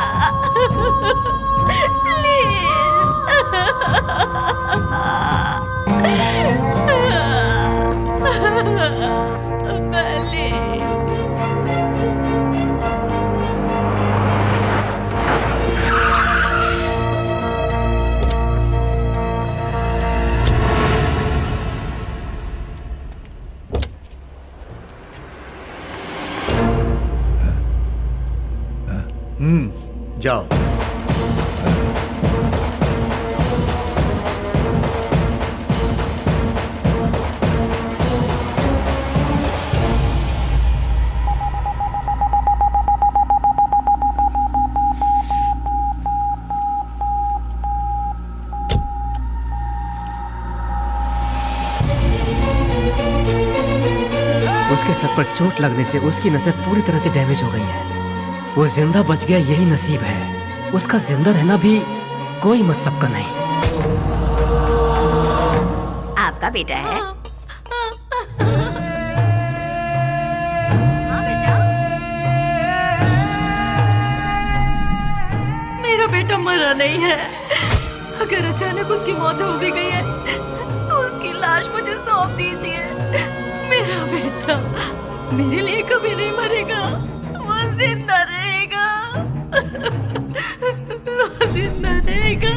जाओ। उसके सर पर चोट लगने से उसकी नसें पूरी तरह से डैमेज हो गई हैं। वो जिंदा बच गया यही नसीब है। उसका जिंदा रहना भी कोई मतलब का नहीं। आपका बेटा है? हाँ बेटा, मेरा बेटा मरा नहीं है। अगर अचानक उसकी मौत हो भी गई है तो उसकी लाश मुझे सौंप दीजिए। मेरा बेटा मेरे लिए कभी नहीं मरेगा, वो जिंदा रहेगा। वो जिंदा रहेगा।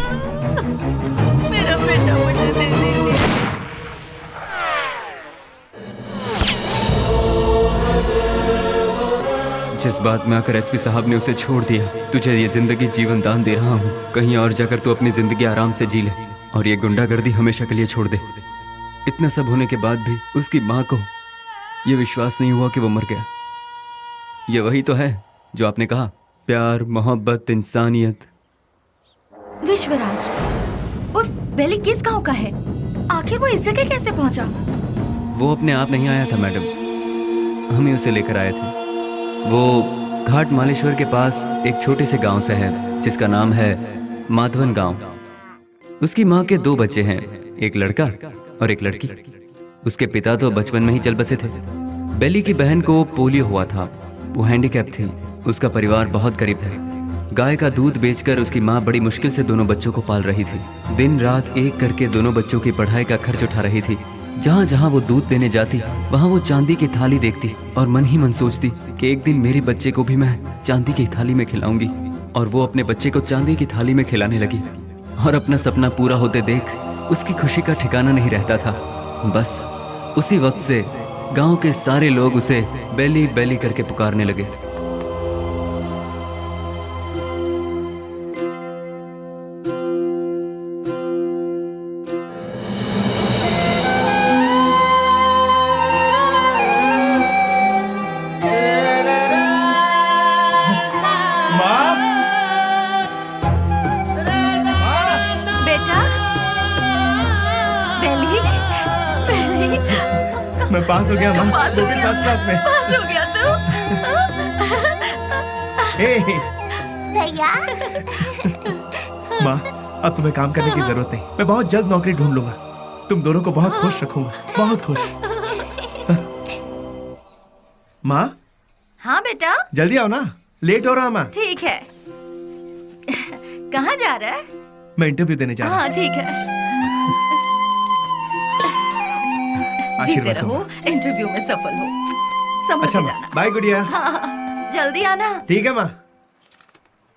मेरा बेटा मुझे दे दीजिए। जिस बात में आकर एसपी साहब ने उसे छोड़ दिया, तुझे ये जिंदगी जीवन दान दे रहा हूँ। कहीं और जाकर तू अपनी जिंदगी आराम से जी ले और ये गुंडागर्दी हमेशा के लिए छोड़ दे। इतना सब होने के बाद भी उसकी माँ को ये विश्वास नहीं हुआ कि वो मर गया। ये वही तो है जो आपने कहा, प्यार, मोहब्बत, इंसानियत। विश्वराज और बेली किस गांव का है? आखिर वो इस जगह कैसे पहुंचा? वो अपने आप नहीं आया था मैडम, हम ही उसे लेकर आए थे। वो घाट मालेश्वर के पास एक छोटे से गांव से है जिसका नाम है माधवन गांव। उसकी माँ के 2 बच्चे हैं, एक लड़का और एक लड़की। उसके पिता तो बचपन में ही चल बसे थे। बेली की बहन को पोलियो हुआ था, वो हैंडीकैप थी। उसका परिवार बहुत गरीब है। गाय का दूध बेचकर उसकी माँ बड़ी मुश्किल से दोनों बच्चों को पाल रही थी। दिन रात एक करके दोनों बच्चों की पढ़ाई का खर्च उठा रही थी। जहाँ जहाँ वो दूध देने जाती वहाँ वो चांदी की थाली देखती और मन ही मन सोचती कि एक दिन मेरे बच्चे को भी मैं चांदी की थाली में खिलाऊंगी। और वो अपने बच्चे को चांदी की थाली में खिलाने लगी और अपना सपना पूरा होते देख उसकी खुशी का ठिकाना नहीं रहता था। बस उसी वक्त से गांव के सारे लोग उसे बेली बेली करके पुकारने लगे। बेटा, बेली, बेली, मैं पास हो गया माँ, पास वो हो भी गया। फर्स्ट क्लास में। पास हो गया तू। भैया माँ, अब तुम्हें काम करने की जरूरत नहीं। मैं बहुत जल्द नौकरी ढूंढ लूंगा। तुम दोनों को बहुत खुश रखूंगा, बहुत खुश। माँ, हाँ बेटा, जल्दी आओ ना, लेट हो रहा माँ। ठीक है। कहाँ जा रहा है? मैं इंटरव्यू देने जा रहा हाँ ठीक है। हूँ। जीते आशीर्वाद रहो, दूंगा। इंटरव्यू में सफल हो। संभल अच्छा के माँ, जाना। बाय गुड़िया। हाँ, जल्दी आना। ठीक है माँ।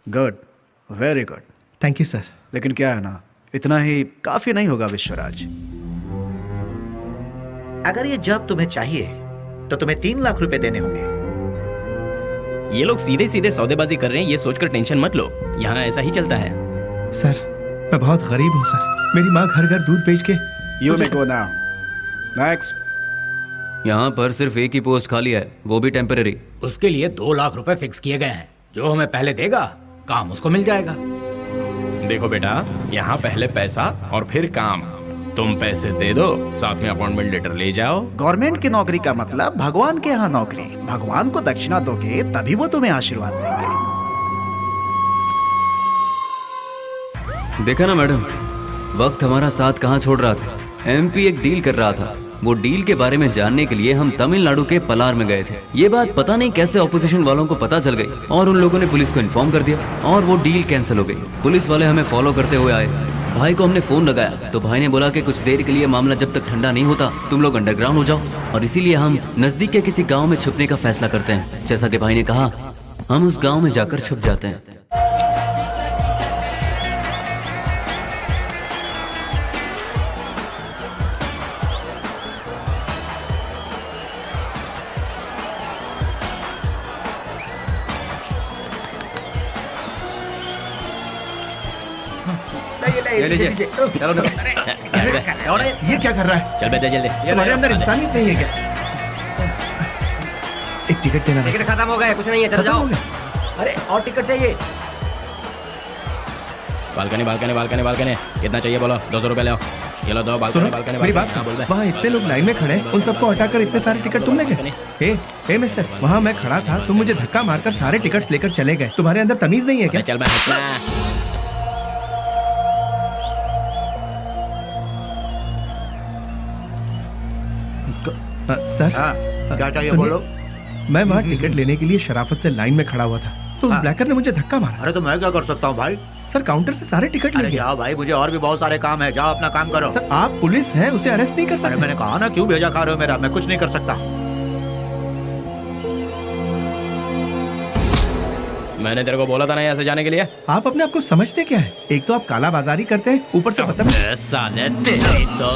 Good, very good. Thank you sir. लेकिन क्या है ना, इतना ही काफी नहीं होगा विश्वराज। अगर ये जॉब तुम्हें चाहिए तो तुम्हें 3 लाख रुपए देने होंगे। ये लोग सीधे सीधे सौदेबाजी कर रहे हैं, ये सोचकर टेंशन मत लो। यहाँ ऐसा ही चलता है। सर, मैं बहुत गरीब हूँ सर। मेरी माँ घर घर दूध बेच के। You may go now. Next. यहाँ पर सिर्फ एक ही पोस्ट खाली है, वो भी टेम्पररी। उसके लिए 2 लाख रुपए फिक्स किए गए हैं। जो हमें पहले देगा काम उसको मिल जाएगा। देखो बेटा, यहाँ पहले पैसा और फिर काम। तुम पैसे दे दो, साथ में अपॉइंटमेंट लेटर ले जाओ। गवर्नमेंट की नौकरी का मतलब भगवान के यहाँ नौकरी। भगवान को दक्षिणा दोगे तभी वो तुम्हें आशीर्वाद देंगे। देखा ना मैडम, वक्त हमारा साथ कहाँ छोड़ रहा था। एमपी एक डील कर रहा था। वो डील के बारे में जानने के लिए हम तमिलनाडु के पलार में गए थे। ये बात पता नहीं कैसे ऑपोजिशन वालों को पता चल गई और उन लोगों ने पुलिस को इन्फॉर्म कर दिया और वो डील कैंसिल हो गई। पुलिस वाले हमें फॉलो करते हुए आए। भाई को हमने फोन लगाया तो भाई ने बोला कि कुछ देर के लिए मामला जब तक ठंडा नहीं होता तुम लोग अंडरग्राउंड हो जाओ, और इसीलिए हम नजदीक के किसी गाँव में छुपने का फैसला करते हैं। जैसा कि भाई ने कहा, हम उस गाँव में जाकर छुप जाते हैं। ये लीजिए। चलो ना। ये क्या कर रहा है? चल बेटा जल्दी। तुम्हारे अंदर इंसानियत नहीं है क्या? एक टिकट देना। टिकट खत्म हो गया, कुछ नहीं है, चलो जाओ। अरे और टिकट चाहिए। बालकनी बालकनी बालकनी बालकनी कितना चाहिए बोलो? 200 रुपए ले आओ। ये लो, दो सुनो, बालकनी बालकनी। मेरी बात हाँ, बोल सुनो। दे। वहाँ इतने लोग लाइन में खड़े हैं, उन सबको हटाकर इतने सारे टिकट तुम ले गए? ए मिस्टर, वहाँ मैं खड़ा था, तुम मुझे धक्का मारकर सारे टिकट्स लेकर चले गए। तुम्हारे अंदर तमीज नहीं है क्या? चल मैं हटना। सर, क्या चाहिए सुनिए, बोलो। मैं वहाँ टिकट लेने के लिए शराफत से लाइन में खड़ा हुआ था, तो उस ब्लैकर ने मुझे धक्का मारा। अरे तो मैं क्या कर सकता हूँ भाई? सर, काउंटर से सारे टिकट ले अरे गया। जाओ भाई, मुझे और भी बहुत सारे काम है, जाओ अपना काम करो। सर, आप पुलिस हैं, उसे अरेस्ट नहीं कर अरे सकते। मैंने कहा ना, क्यों भेजा खा रहे हो मेरा? मैं कुछ नहीं कर सकता। मैंने तेरे को बोला था ना यहाँ से जाने के लिए। आप अपने आप को समझते क्या है? एक तो आप काला बाजारी करते हैं, ऊपर से पता नहीं। साले तेरी तो।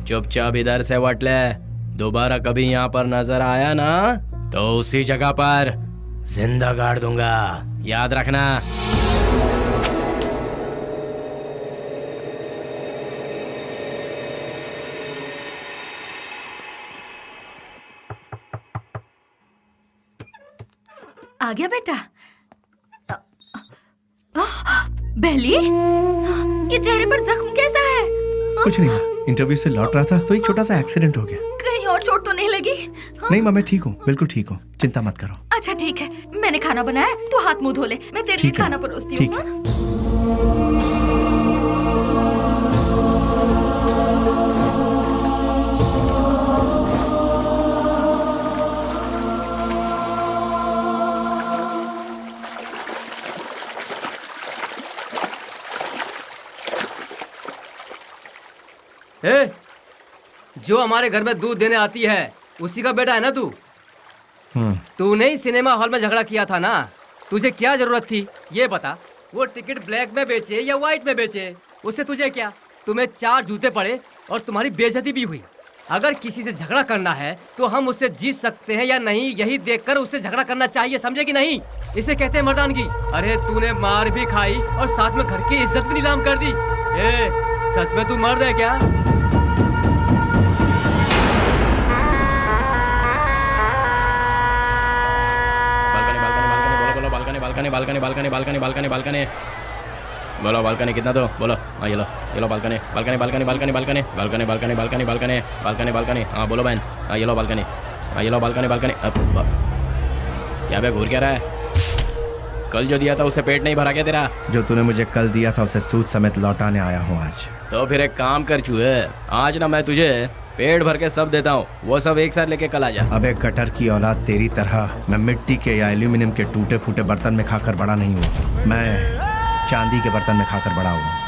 चुपचाप इधर से वट ले। दोबारा कभी यहाँ पर नजर आया ना तो उसी जगह पर जिंदा गाड़ दूंगा, याद रखना। आ गया बेटा। बेली, ये चेहरे पर जख्म कैसा है? कुछ नहीं माँ, इंटरव्यू से लौट रहा था तो एक छोटा सा एक्सीडेंट हो गया। कहीं और चोट तो नहीं लगी? नहीं माँ, मैं ठीक हूँ, बिल्कुल ठीक हूँ, चिंता मत करो। अच्छा ठीक है, मैंने खाना बनाया, तू हाथ मुंह धो ले, मैं तेरे लिए खाना परोसती ठीक हूँ। ए, जो हमारे घर में दूध देने आती है उसी का बेटा है ना तू? तूने ही सिनेमा हॉल में झगड़ा किया था ना? तुझे क्या जरूरत थी ये बता? वो टिकट ब्लैक में बेचे या व्हाइट में बेचे, उससे तुझे क्या? तुम्हें 4 जूते पड़े और तुम्हारी बेइज्जती भी हुई। अगर किसी से झगड़ा करना है तो हम उससे जीत सकते हैं या नहीं, यही देखकर उससे झगड़ा करना चाहिए, समझे कि नहीं? इसे कहते हैं मर्दानगी। अरे तूने मार भी खाई और साथ में घर की इज्जत भी नीलाम कर दी। ए, सच में तू मर्द है क्या? बालकनी बोलो, बालकनी कितना दो बोलो। हाँ ये लो balcony balcony balcony balcony balcony balcony balcony balcony balcony balcony balcony. हाँ बोलो बहन। हाँ ये लो बालकनी, हाँ ये लो बालकनी बालकनी। क्या बे घूर क्या रहा है? कल जो दिया था उससे पेट नहीं भरा क्या तेरा? जो तूने मुझे कल दिया था उसे सूद समेत लौटाने आया हूँ आज। तो फिर एक काम कर चूहे, आज ना मैं तुझे पेट भर के सब देता हूँ, वो सब एक साथ लेके कल आ जा। अबे गटर की औलाद, तेरी तरह मैं मिट्टी के या एल्यूमिनियम के टूटे फूटे बर्तन में खाकर बड़ा नहीं हुआ, मैं चांदी के बर्तन में खाकर बड़ा हुआ।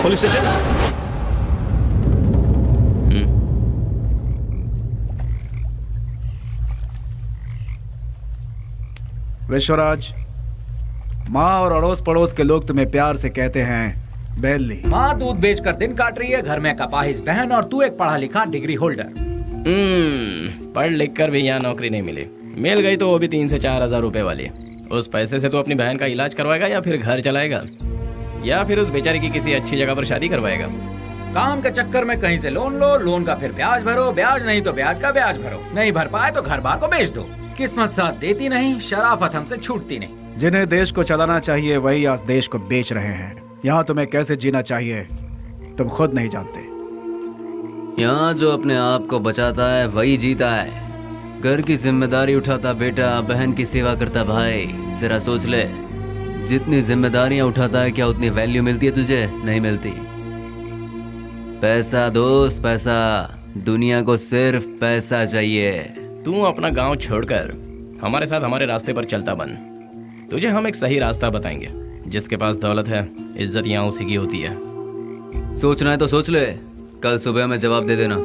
Police station. विश्वराज, माँ और अड़ोस पड़ोस के लोग तुम्हें प्यार से कहते हैं बेली। माँ दूध बेचकर दिन काट रही है, घर में कपाहिस बहन और तू एक पढ़ा लिखा डिग्री होल्डर। पढ़ लिख कर भी यहाँ नौकरी नहीं मिली, मिल गई तो वो भी 3 से 4 हजार रुपए वाली, उस पैसे से तू अपनी बहन का इलाज करवाएगा या फिर घर चलाएगा या फिर उस बेचारी की किसी अच्छी जगह पर शादी करवाएगा? काम के चक्कर में कहीं से लोन लो, लोन का फिर ब्याज भरो, ब्याज नहीं तो ब्याज का ब्याज भरो, नहीं भर पाए तो घर बार को बेच दो। किस्मत साथ देती नहीं, शराफत हमसे छूटती नहीं। जिन्हें देश को चलाना चाहिए वही आज देश को बेच रहे हैं। यहाँ तुम्हें कैसे जीना चाहिए तुम खुद नहीं जानते। यहाँ जो अपने आप को बचाता है वही जीता है। घर की जिम्मेदारी उठाता बेटा, बहन की सेवा करता भाई। जरा सोच ले, जितनी जिम्मेदारियां उठाता है क्या उतनी वैल्यू मिलती है तुझे? नहीं मिलती। पैसा दोस्त, पैसा। दुनिया को सिर्फ पैसा चाहिए। तू अपना गांव छोड़कर हमारे साथ हमारे रास्ते पर चलता बन। तुझे हम एक सही रास्ता बताएंगे। जिसके पास दौलत है, इज्जत यहाँ उसी की होती है। सोचना है तो सोच ले, कल सुबह में जवाब दे देना।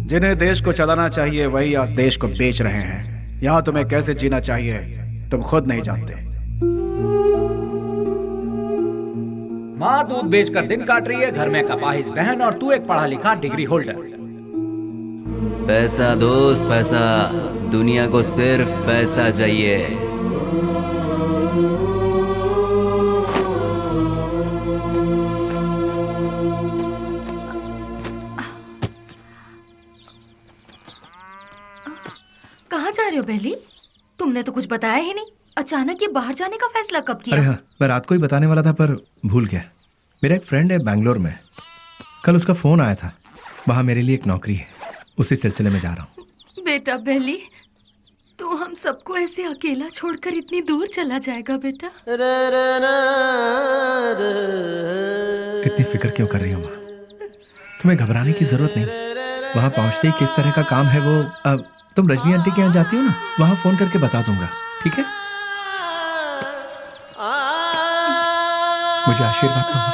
जिन्हें देश को चलाना चाहिए वही आज देश को बेच रहे हैं। यहाँ तुम्हें कैसे जीना चाहिए तुम खुद नहीं जानते। माँ दूध बेचकर दिन काट रही है, घर में कपाहिज बहन और तू एक पढ़ा लिखा डिग्री होल्डर। पैसा दोस्त, पैसा। दुनिया को सिर्फ पैसा चाहिए। कहाँ जा रहे हो बेली? तुमने तो कुछ बताया ही नहीं। अचानक ये बाहर जाने का फैसला कब किया? अरे हाँ, मैं रात को ही बताने वाला था पर भूल गया। मेरा एक फ्रेंड है बैंगलोर में, कल उसका फोन आया था। वहाँ मेरे लिए एक नौकरी है, उसी सिलसिले में जा रहा हूँ। बेटा बेली, तू हम सबको ऐसे अकेला छोड़कर इतनी दूर चला जाएगा बेटा? इतनी फिक्र क्यों कर रही हो माँ? तुम्हें घबराने की जरूरत नहीं। वहाँ पहुँचते ही किस तरह का काम है वो, अब तुम रजनी आंटी के यहाँ जाती हो ना, वहाँ फोन करके बता दूंगा, ठीक है? मुझे आशीर्वाद दो माँ।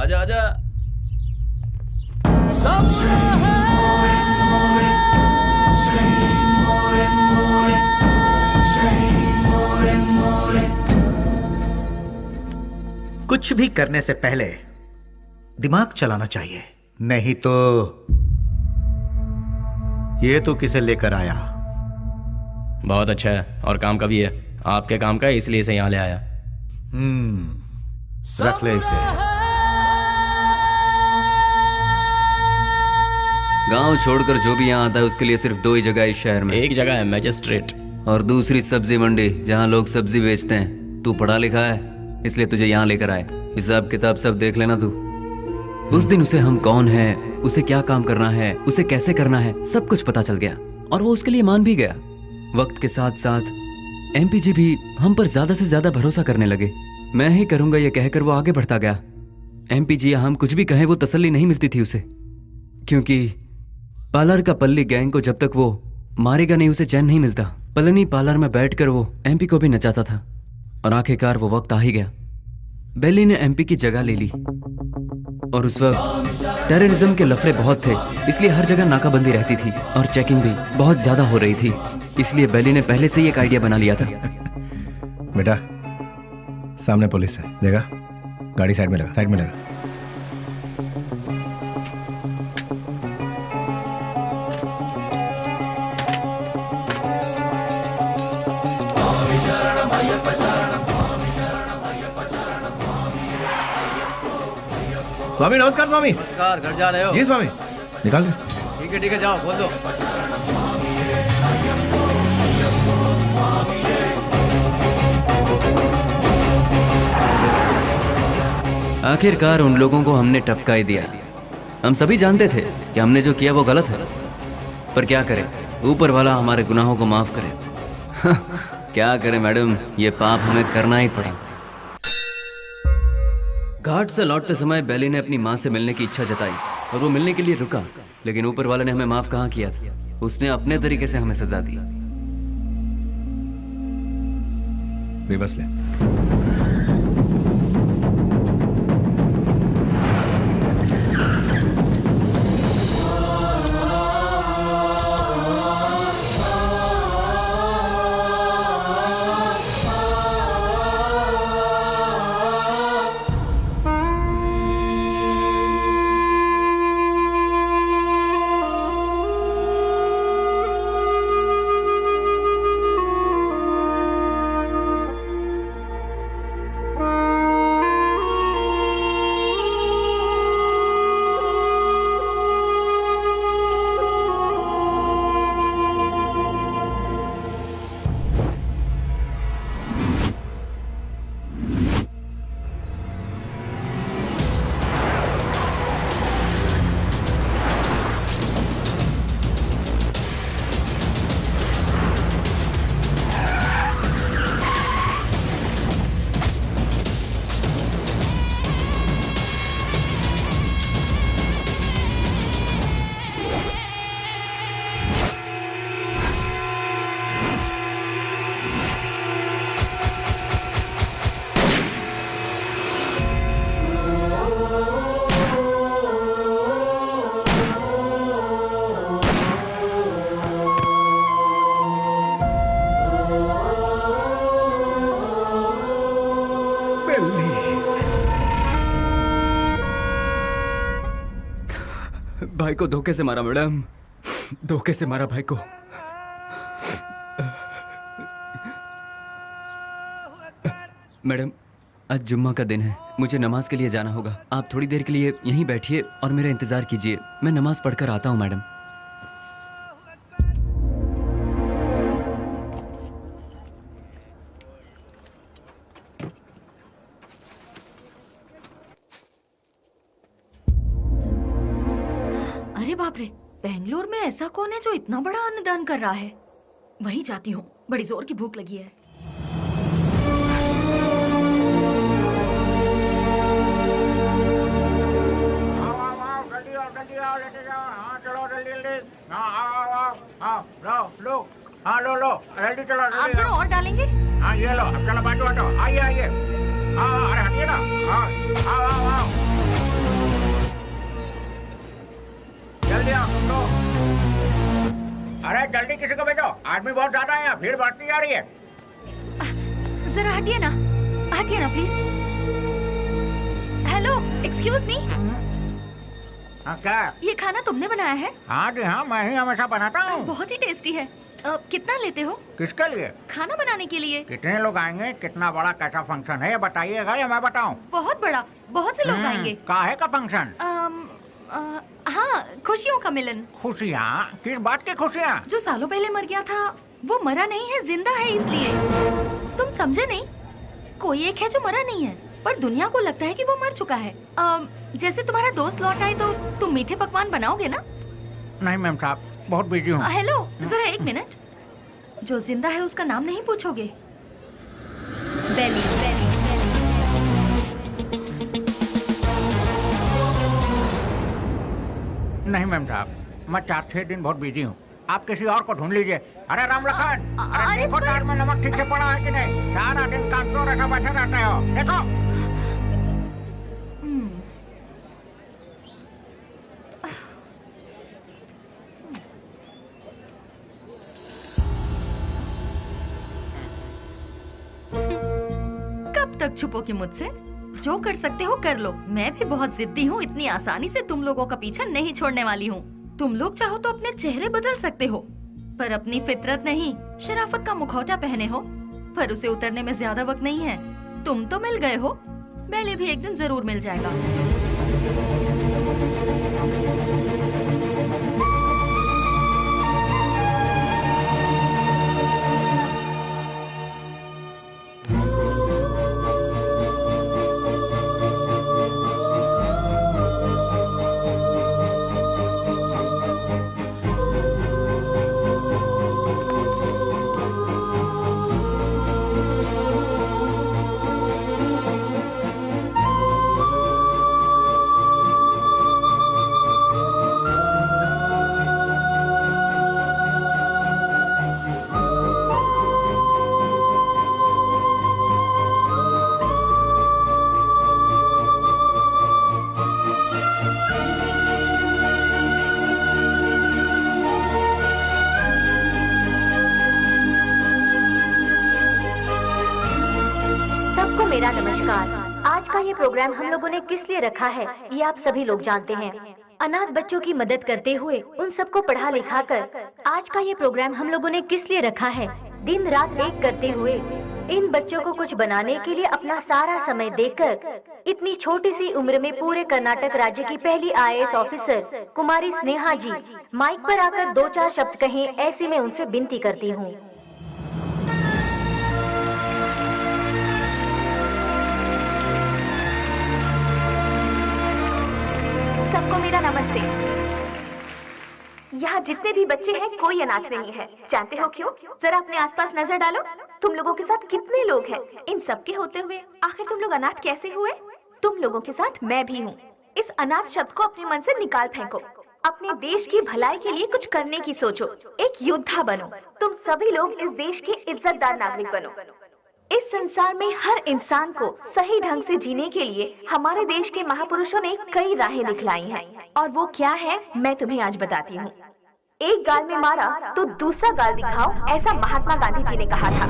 आजा आजा। कुछ भी करने से पहले दिमाग चलाना चाहिए, नहीं तो ये तो किसे लेकर आया। बहुत अच्छा है और काम का भी है। आपके काम का है इसलिए इसे यहाँ ले आया। रख ले इसे। गांव छोड़कर जो भी यहाँ आता है उसके लिए सिर्फ दो ही जगह है इस शहर में। एक जगह है मैजिस्ट्रेट और दूसरी सब्जी मंडी, जहाँ लोग सब्जी बेचते हैं। तू पढ़ा लिखा है इसलिए तुझे यहाँ लेकर आए। हिसाब किताब सब देख लेना तू। उस दिन उसे हम कौन है, उसे क्या काम करना है, उसे कैसे करना है, सब कुछ पता चल गया और वो उसके लिए मान भी गया। वक्त के साथ साथ एमपीजी भी हम पर ज्यादा से ज्यादा भरोसा करने लगे। मैं ही करूंगा ये कहकर वो आगे बढ़ता गया। एमपीजी हम कुछ भी कहें वो तसल्ली नहीं मिलती थी उसे, क्योंकि पार्लर का पल्ली गैंग को जब तक वो मारेगा नहीं उसे चैन नहीं मिलता। पलनी पार्लर में बैठकर वो एमपी को भी नचाता था और आखिरकार वो वक्त आ ही गया। बेली ने एमपी की जगह ले ली और उस वक्त टेररिज्म के लफड़े बहुत थे, इसलिए हर जगह नाकाबंदी रहती थी और चेकिंग भी बहुत ज्यादा हो रही थी। इसलिए बेली ने पहले से ही एक आइडिया बना लिया था। बेटा सामने पुलिस है, देखा? गाड़ी साइड में लगा, साइड में लगा। स्वामी नमस्कार। स्वामी नमस्कार। घर जा रहे हो? जी स्वामी। निकाल दे। ठीक है जाओ, बोल दो। आखिरकार उन लोगों को हमने टपका ही दिया। हम सभी जानते थे कि हमने जो किया वो गलत है, पर क्या करें, ऊपर वाला हमारे गुनाहों को माफ करे। क्या करें मैडम, ये पाप हमें करना ही पड़ा। घाट से लौटते समय बेली ने अपनी माँ से मिलने की इच्छा जताई और वो मिलने के लिए रुका, लेकिन ऊपर वाले ने हमें माफ कहाँ किया था। उसने अपने तरीके से हमें सजा दी। रिवर्स ले। भाई को धोखे से मारा मैडम, धोखे से मारा भाई को। मैडम आज जुम्मा का दिन है, मुझे नमाज के लिए जाना होगा। आप थोड़ी देर के लिए यहीं बैठिए और मेरा इंतजार कीजिए, मैं नमाज पढ़कर आता हूँ मैडम। अरे बाप रे, बेंगलोर में ऐसा कौन है जो इतना बड़ा अन्नदान कर रहा है? वहीं जाती हूँ, बड़ी जोर की भूख लगी है। लो जल्दी चलो। आप जरा और डालेंगे? हाँ ये लो, अब चलो बैठो बैठो, आइए आइए। हाँ अरे हटिए ना, हाँ आओ। जल्दी आओ लो। अरे जल्दी किसी को भेजो, आदमी बहुत ज्यादा है, भीड़ बढ़ती जा रही है। जरा हटिए ना प्लीज। Hello, excuse me. हाँ क्या? ये खाना तुमने बनाया है? हाँ जी हाँ, मैं ही हमेशा बनाता हूँ। बहुत ही टेस्टी है। कितना लेते हो? किसके लिए? खाना बनाने के लिए। कितने लोग आएंगे, कितना बड़ा कैसा फंक्शन है ये बताइएगा या मैं बताऊँ? बहुत बड़ा, बहुत से लोग आएंगे। काहे का फंक्शन? हाँ, खुशियों का मिलन। खुशियाँ? किस बात की खुशियाँ? जो सालों पहले मर गया था वो मरा नहीं है, जिंदा है, इसलिए। तुम समझे नहीं? कोई एक है जो मरा नहीं है, पर दुनिया को लगता है कि वो मर चुका है। जैसे तुम्हारा दोस्त लौट आए तो तुम मीठे पकवान बनाओगे ना? नहीं मैम साहब, बहुत बिजी हूँ। हेलो, जरा एक मिनट। जो जिंदा है उसका नाम नहीं पूछोगे? बेली। नहीं मैम साहब, मैं 4-6 दिन बहुत बिजी हूँ, आप किसी और को ढूंढ लीजिए। अरे राम लखन, अरे देखो तार में नमक ठीक से पड़ा है कि नहीं? सारा दिन काम तो ऐसा बैठे रहते हो, देखो। कब तक छुपोगे मुझसे? जो कर सकते हो कर लो। मैं भी बहुत जिद्दी हूँ, इतनी आसानी से तुम लोगों का पीछा नहीं छोड़ने वाली हूँ। तुम लोग चाहो तो अपने चेहरे बदल सकते हो, पर अपनी फितरत नहीं। शराफत का मुखौटा पहने हो, पर उसे उतरने में ज्यादा वक्त नहीं है। तुम तो मिल गए हो, पहले भी एक दिन जरूर मिल जाएगा। मेरा नमस्कार। आज का ये प्रोग्राम हम लोगों ने किस लिए रखा है ये आप सभी लोग जानते हैं। अनाथ बच्चों की मदद करते हुए उन सबको पढ़ा लिखा कर आज का ये प्रोग्राम हम लोगों ने किस लिए रखा है? दिन रात एक करते हुए इन बच्चों को कुछ बनाने के लिए अपना सारा समय देकर इतनी छोटी सी उम्र में पूरे कर्नाटक राज्य की पहली IAS ऑफिसर कुमारी स्नेहा जी माइक पर आकर 2-4 शब्द कहें, ऐसी मैं उनसे विनती करती हूँ। सबको मेरा नमस्ते। यहाँ जितने भी बच्चे हैं कोई अनाथ नहीं है। जानते हो क्यों? जरा अपने आसपास नजर डालो, तुम लोगों के साथ कितने लोग हैं। इन सब के होते हुए आखिर तुम लोग अनाथ कैसे हुए? तुम लोगों के साथ मैं भी हूँ। इस अनाथ शब्द को अपने मन से निकाल फेंको। अपने देश की भलाई के लिए कुछ करने की सोचो, एक योद्धा बनो। तुम सभी लोग इस देश के इज्जतदार नागरिक बनो। इस संसार में हर इंसान को सही ढंग से जीने के लिए हमारे देश के महापुरुषों ने कई राहें दिखलाई हैं, और वो क्या है मैं तुम्हें आज बताती हूँ। एक गाल में मारा तो दूसरा गाल दिखाओ, ऐसा महात्मा गांधी जी ने कहा था।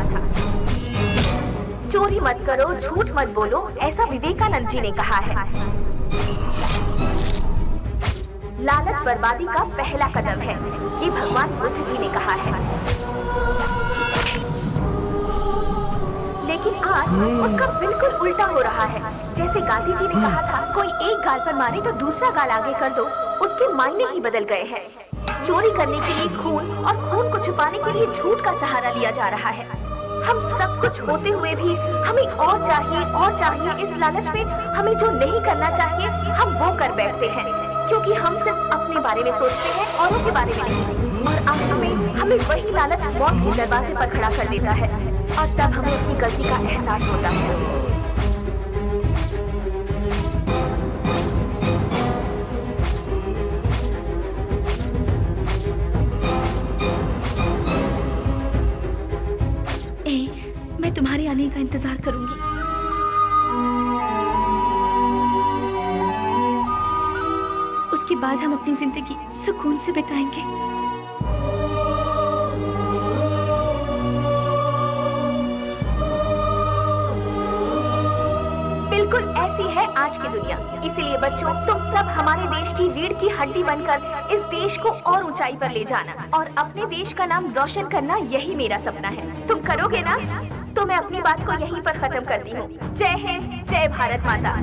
चोरी मत करो, झूठ मत बोलो, ऐसा विवेकानंद जी ने कहा है। लालच बर्बादी का पहला कदम है, ये भगवान बुद्ध जी ने कहा है। लेकिन आज उसका बिल्कुल उल्टा हो रहा है। जैसे गांधी जी ने कहा था, कोई एक गाल पर मारे तो दूसरा गाल आगे कर दो, उसके मायने ही बदल गए हैं। चोरी करने के लिए खून और खून को छुपाने के लिए झूठ का सहारा लिया जा रहा है। हम सब कुछ होते हुए भी हमें और चाहिए। इस लालच में हमें जो नहीं करना चाहिए हम वो कर बैठते हैं, क्योंकि हम सिर्फ अपने बारे में सोचते हैं, औरों के बारे में नहीं। और आखिर में हमें वही लालच मौत के दरवाजे पर खड़ा कर देता है, और तब हमें अपनी गलती का एहसास होता है। मैं तुम्हारे आने का इंतजार करूंगी। उसके बाद हम अपनी जिंदगी सुकून से बिताएंगे। बिल्कुल ऐसी है आज की दुनिया। इसीलिए बच्चों, तुम सब हमारे देश की रीढ़ की हड्डी बनकर इस देश को और ऊंचाई पर ले जाना और अपने देश का नाम रोशन करना, यही मेरा सपना है। तुम करोगे ना? तो मैं अपनी बात को यहीं पर खत्म करती हूँ। जय हिंद, जय भारत माता।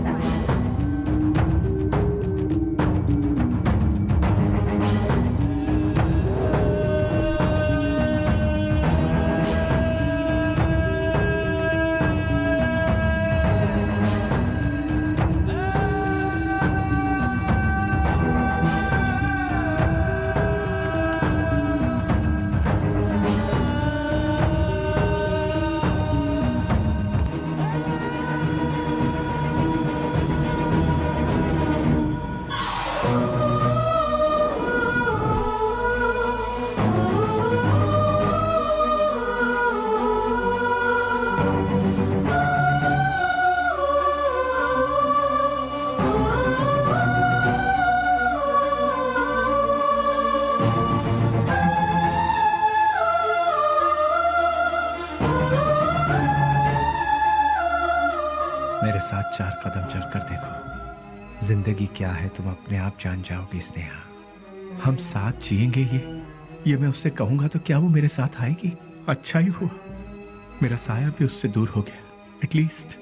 मेरे साथ 4 कदम चलकर देखो। जिंदगी क्या है तुम अपने आप जान जाओगी स्नेहा। हम साथ जिएंगे ये मैं उससे कहूंगा तो क्या वो मेरे साथ आएगी? अच्छा ही हुआ मेरा साया भी उससे दूर हो गया। एटलीस्ट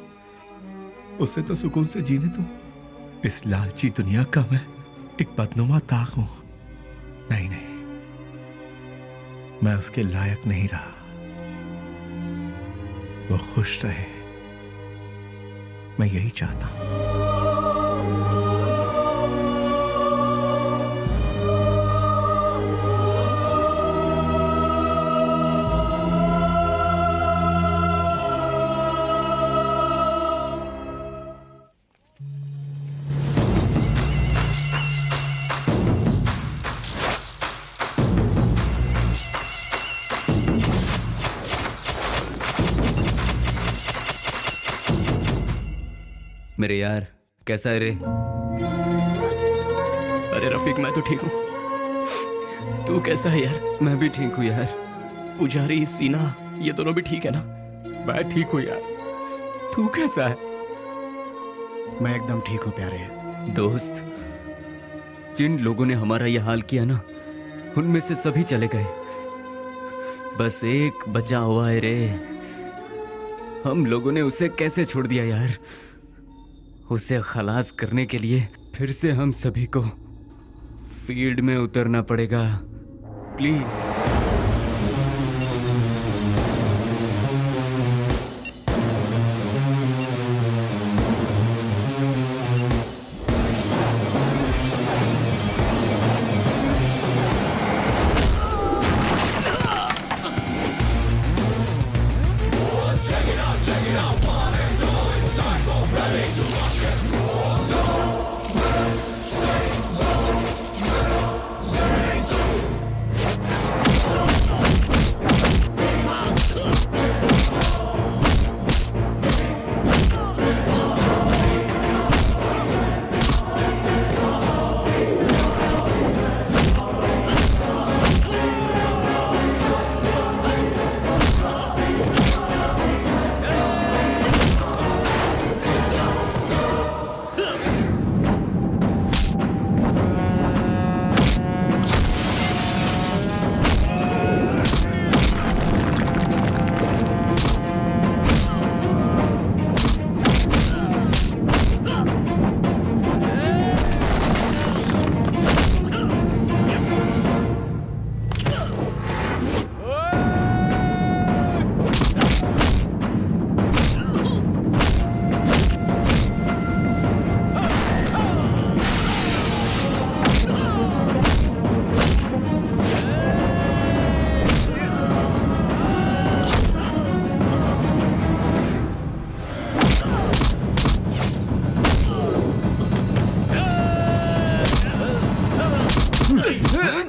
उसे तो सुकून से जीने दो। इस लालची दुनिया का मैं एक बदनुमा ताक हूं। नहीं, मैं उसके लायक नहीं रहा। वो खुश रहे, मैं यही चाहता हूं। मेरे यार, कैसा है रे? अरे रफीक, मैं तो ठीक हूँ। तू कैसा है यार? मैं भी ठीक हूँ यार। पुजारी, सीना, ये दोनों भी ठीक है ना? मैं ठीक हूँ यार। तू कैसा है? मैं एकदम ठीक हूँ प्यारे। दोस्त, जिन लोगों ने हमारा यह हाल किया ना, उनमें से सभी चले गए। बस एक बचा हुआ है रे। हम लोगों ने उसे कैसे छोड़ दिया यार? उसे खलास करने के लिए फिर से हम सभी को फील्ड में उतरना पड़ेगा। प्लीज।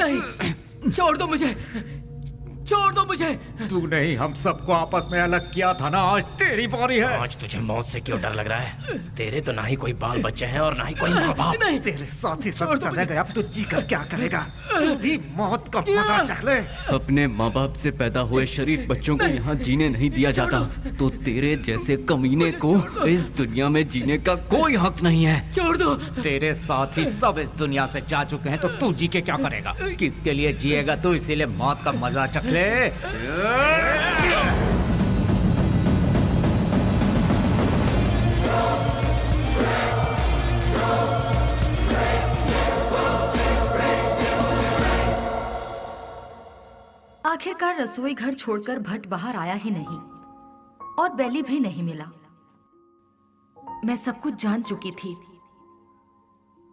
नहीं, छोड़ दो मुझे, छोड़ दो मुझे। तू नहीं हम सबको आपस में अलग किया था ना, आज तेरी बारी है। आज तुझे मौत से क्यों डर लग रहा है? तेरे तो ना ही कोई बाल बच्चे हैं और ना ही कोई माँ बाप। नहीं, तेरे साथ ही सब चले गए, अब तू जी कर क्या करेगा? तू भी मौत का मजा चख ले। अपने माँ बाप से पैदा हुए शरीफ बच्चों को यहाँ जीने नहीं दिया जाता, तो तेरे जैसे कमीने को इस दुनिया में जीने का कोई हक नहीं है। छोड़ दो। तेरे साथ ही सब इस दुनिया से जा चुके हैं, तो तू जी के क्या करेगा? किसके लिए जिएगा तू? इसीलिए मौत का मजा चख ले। आखिरकार रसोई घर छोड़कर भट्ट बाहर आया ही नहीं और बेली भी नहीं मिला। मैं सब कुछ जान चुकी थी,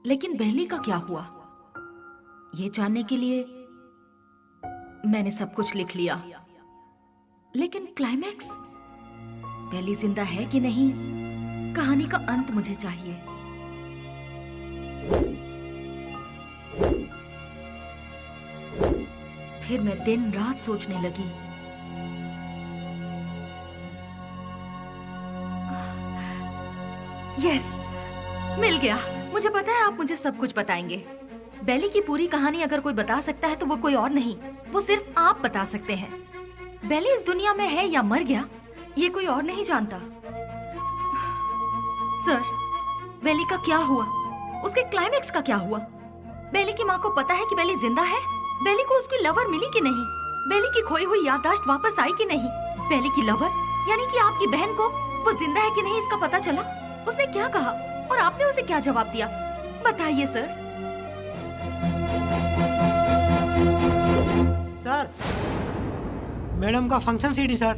लेकिन बेली का क्या हुआ, ये जानने के लिए मैंने सब कुछ लिख लिया। लेकिन क्लाइमैक्स, बेली जिंदा है कि नहीं, कहानी का अंत मुझे चाहिए। फिर मैं दिन रात सोचने लगी। यस, मिल गया। मुझे पता है आप मुझे सब कुछ बताएंगे। बेली की पूरी कहानी अगर कोई बता सकता है तो वो कोई और नहीं, वो सिर्फ आप बता सकते हैं। बेली इस दुनिया में है या मर गया, ये कोई और नहीं जानता। सर, बेली का क्या हुआ? उसके क्लाइमैक्स का क्या हुआ? बेली की माँ को पता है कि बेली जिंदा है? बेली को उसकी लवर मिली कि नहीं? बेली की खोई हुई याददाश्त वापस आई कि नहीं? बेली की लवर यानी कि आपकी बहन को वो जिंदा है कि नहीं इसका पता चला? उसने क्या कहा और आपने उसे क्या जवाब दिया? बताइए सर। सर, मैडम का फंक्शन सीडी सर।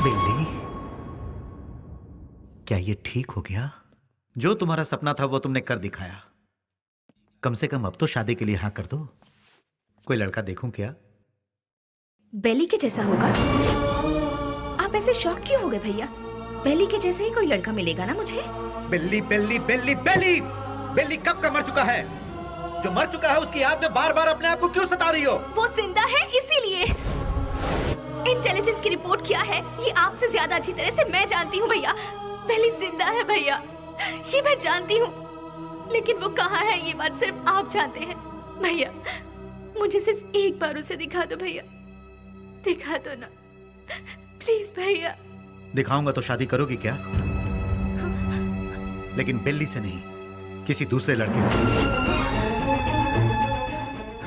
बिल्ली, क्या ये ठीक हो गया? जो तुम्हारा सपना था वो तुमने कर दिखाया। कम से कम अब तो शादी के लिए हाँ कर दो। कोई लड़का देखूं क्या? बेली के जैसा होगा? आप ऐसे शॉक क्यों हो गए भैया? बेली के जैसे ही कोई लड़का मिलेगा ना मुझे। बिल्ली बिल्ली बिल्ली बिल्ली बिल्ली कब का मर चुका है? जो मर चुका है उसकी याद में बार बार अपने आप को क्यों सता रही हो? वो जिंदा है इसीलिए। इंटेलिजेंस की रिपोर्ट क्या है ये आपसे ज्यादा अच्छी तरह से मैं जानती हूँ भैया। बेली जिंदा है भैया, ये मैं जानती हूँ, लेकिन वो कहाँ है ये बात सिर्फ आप जानते हैं। भैया मुझे सिर्फ एक बार उसे दिखा दो भैया, दिखा दो ना प्लीज भैया। दिखाऊंगा तो शादी करोगी क्या? लेकिन बिल्ली से नहीं, किसी दूसरे लड़के से।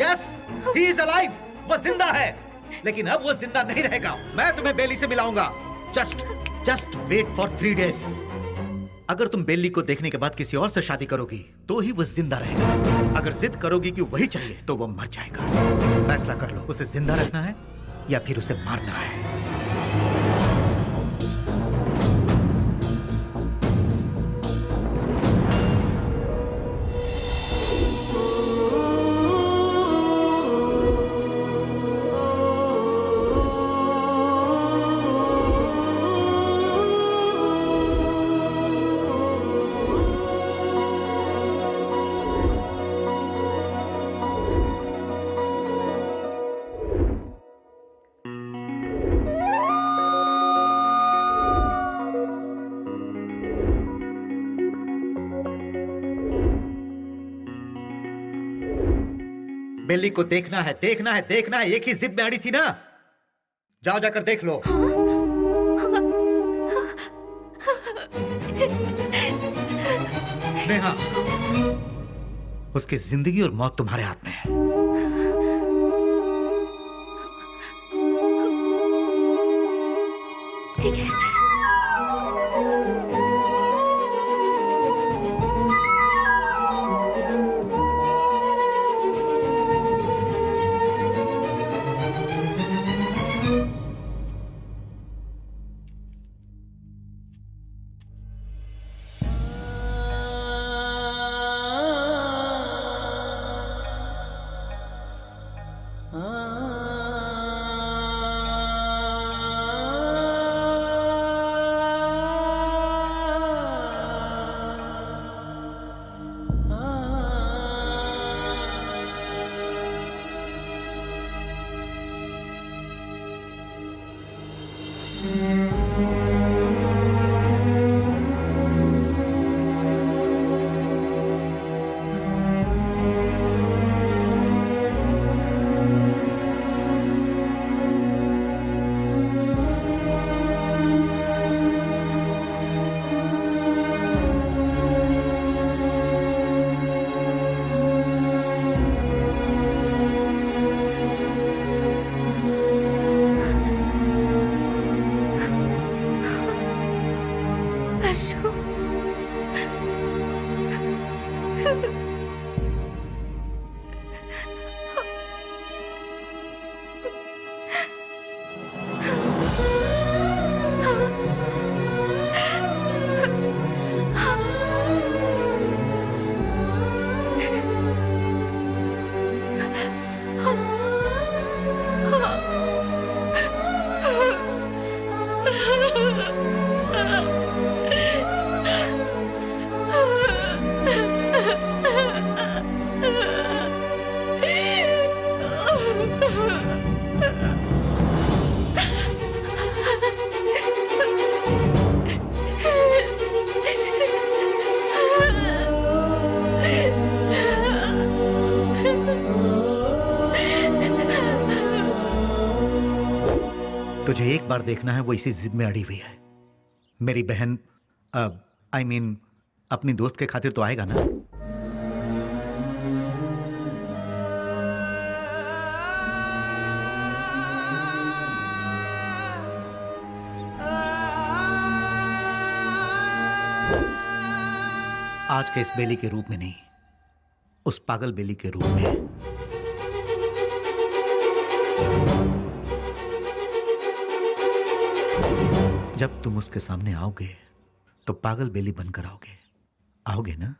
यस, ही इज अलाइव, वो जिंदा है, लेकिन अब वो जिंदा नहीं रहेगा। मैं तुम्हें बेली से मिलाऊंगा। Just wait for 3 days। अगर तुम बेली को देखने के बाद किसी और से शादी करोगी तो ही वो जिंदा रहेगा। अगर जिद करोगी कि वही चाहिए तो वो मर जाएगा। फैसला कर लो, उसे जिंदा रखना है या फिर उसे मारना है। बेली को देखना है, देखना है, देखना है, एक ही जिद में अड़ी थी ना। जाओ जाकर देख लो। नेहा, उसकी जिंदगी और मौत तुम्हारे हाथ में है। ठीक है। तुझे एक बार देखना है, वो इसी जिद में अड़ी हुई है। मेरी बहन आई मीन अपनी दोस्त के खातिर तो आएगा ना? आज के इस बेली के रूप में नहीं, उस पागल बेली के रूप में। जब तुम उसके सामने आओगे तो पागल बेली बनकर आओगे, आओगे ना?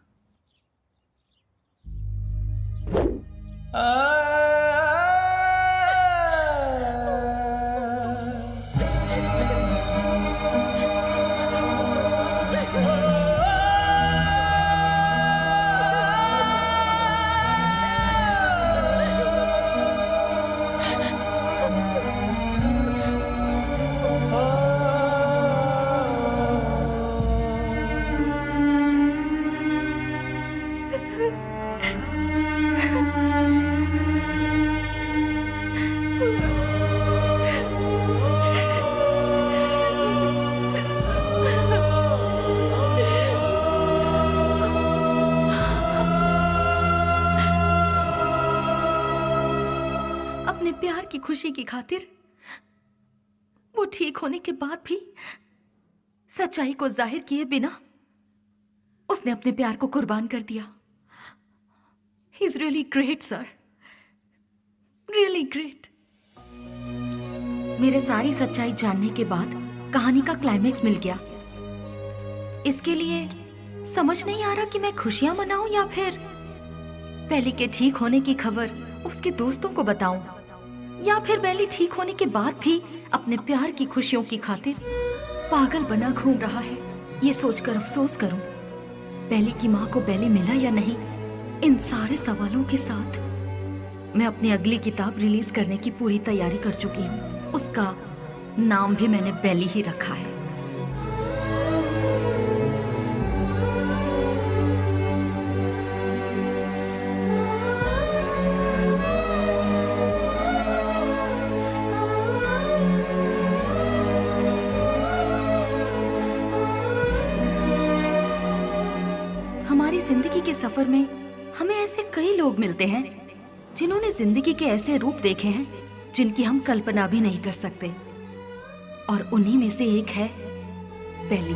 प्यार की खुशी की खातिर वो ठीक होने के बाद भी सच्चाई को जाहिर किए बिना उसने अपने प्यार को कुर्बान कर दिया। He is really great sir, really great. मेरे सारी सच्चाई जानने के बाद कहानी का क्लाइमेक्स मिल गया। इसके लिए समझ नहीं आ रहा कि मैं खुशियां मनाऊं या फिर बेली के ठीक होने की खबर उसके दोस्तों को बताऊं, या फिर बेली ठीक होने के बाद भी अपने प्यार की खुशियों की खातिर पागल बना घूम रहा है। ये सोचकर अफसोस करूं बेली की माँ को बेली मिला या नहीं। इन सारे सवालों के साथ मैं अपनी अगली किताब रिलीज करने की पूरी तैयारी कर चुकी हूँ। उसका नाम भी मैंने बेली ही रखा है। हमारी जिंदगी के सफर में हमें ऐसे कई लोग मिलते हैं जिन्होंने जिंदगी के ऐसे रूप देखे हैं जिनकी हम कल्पना भी नहीं कर सकते, और उन्हीं में से एक है बेली।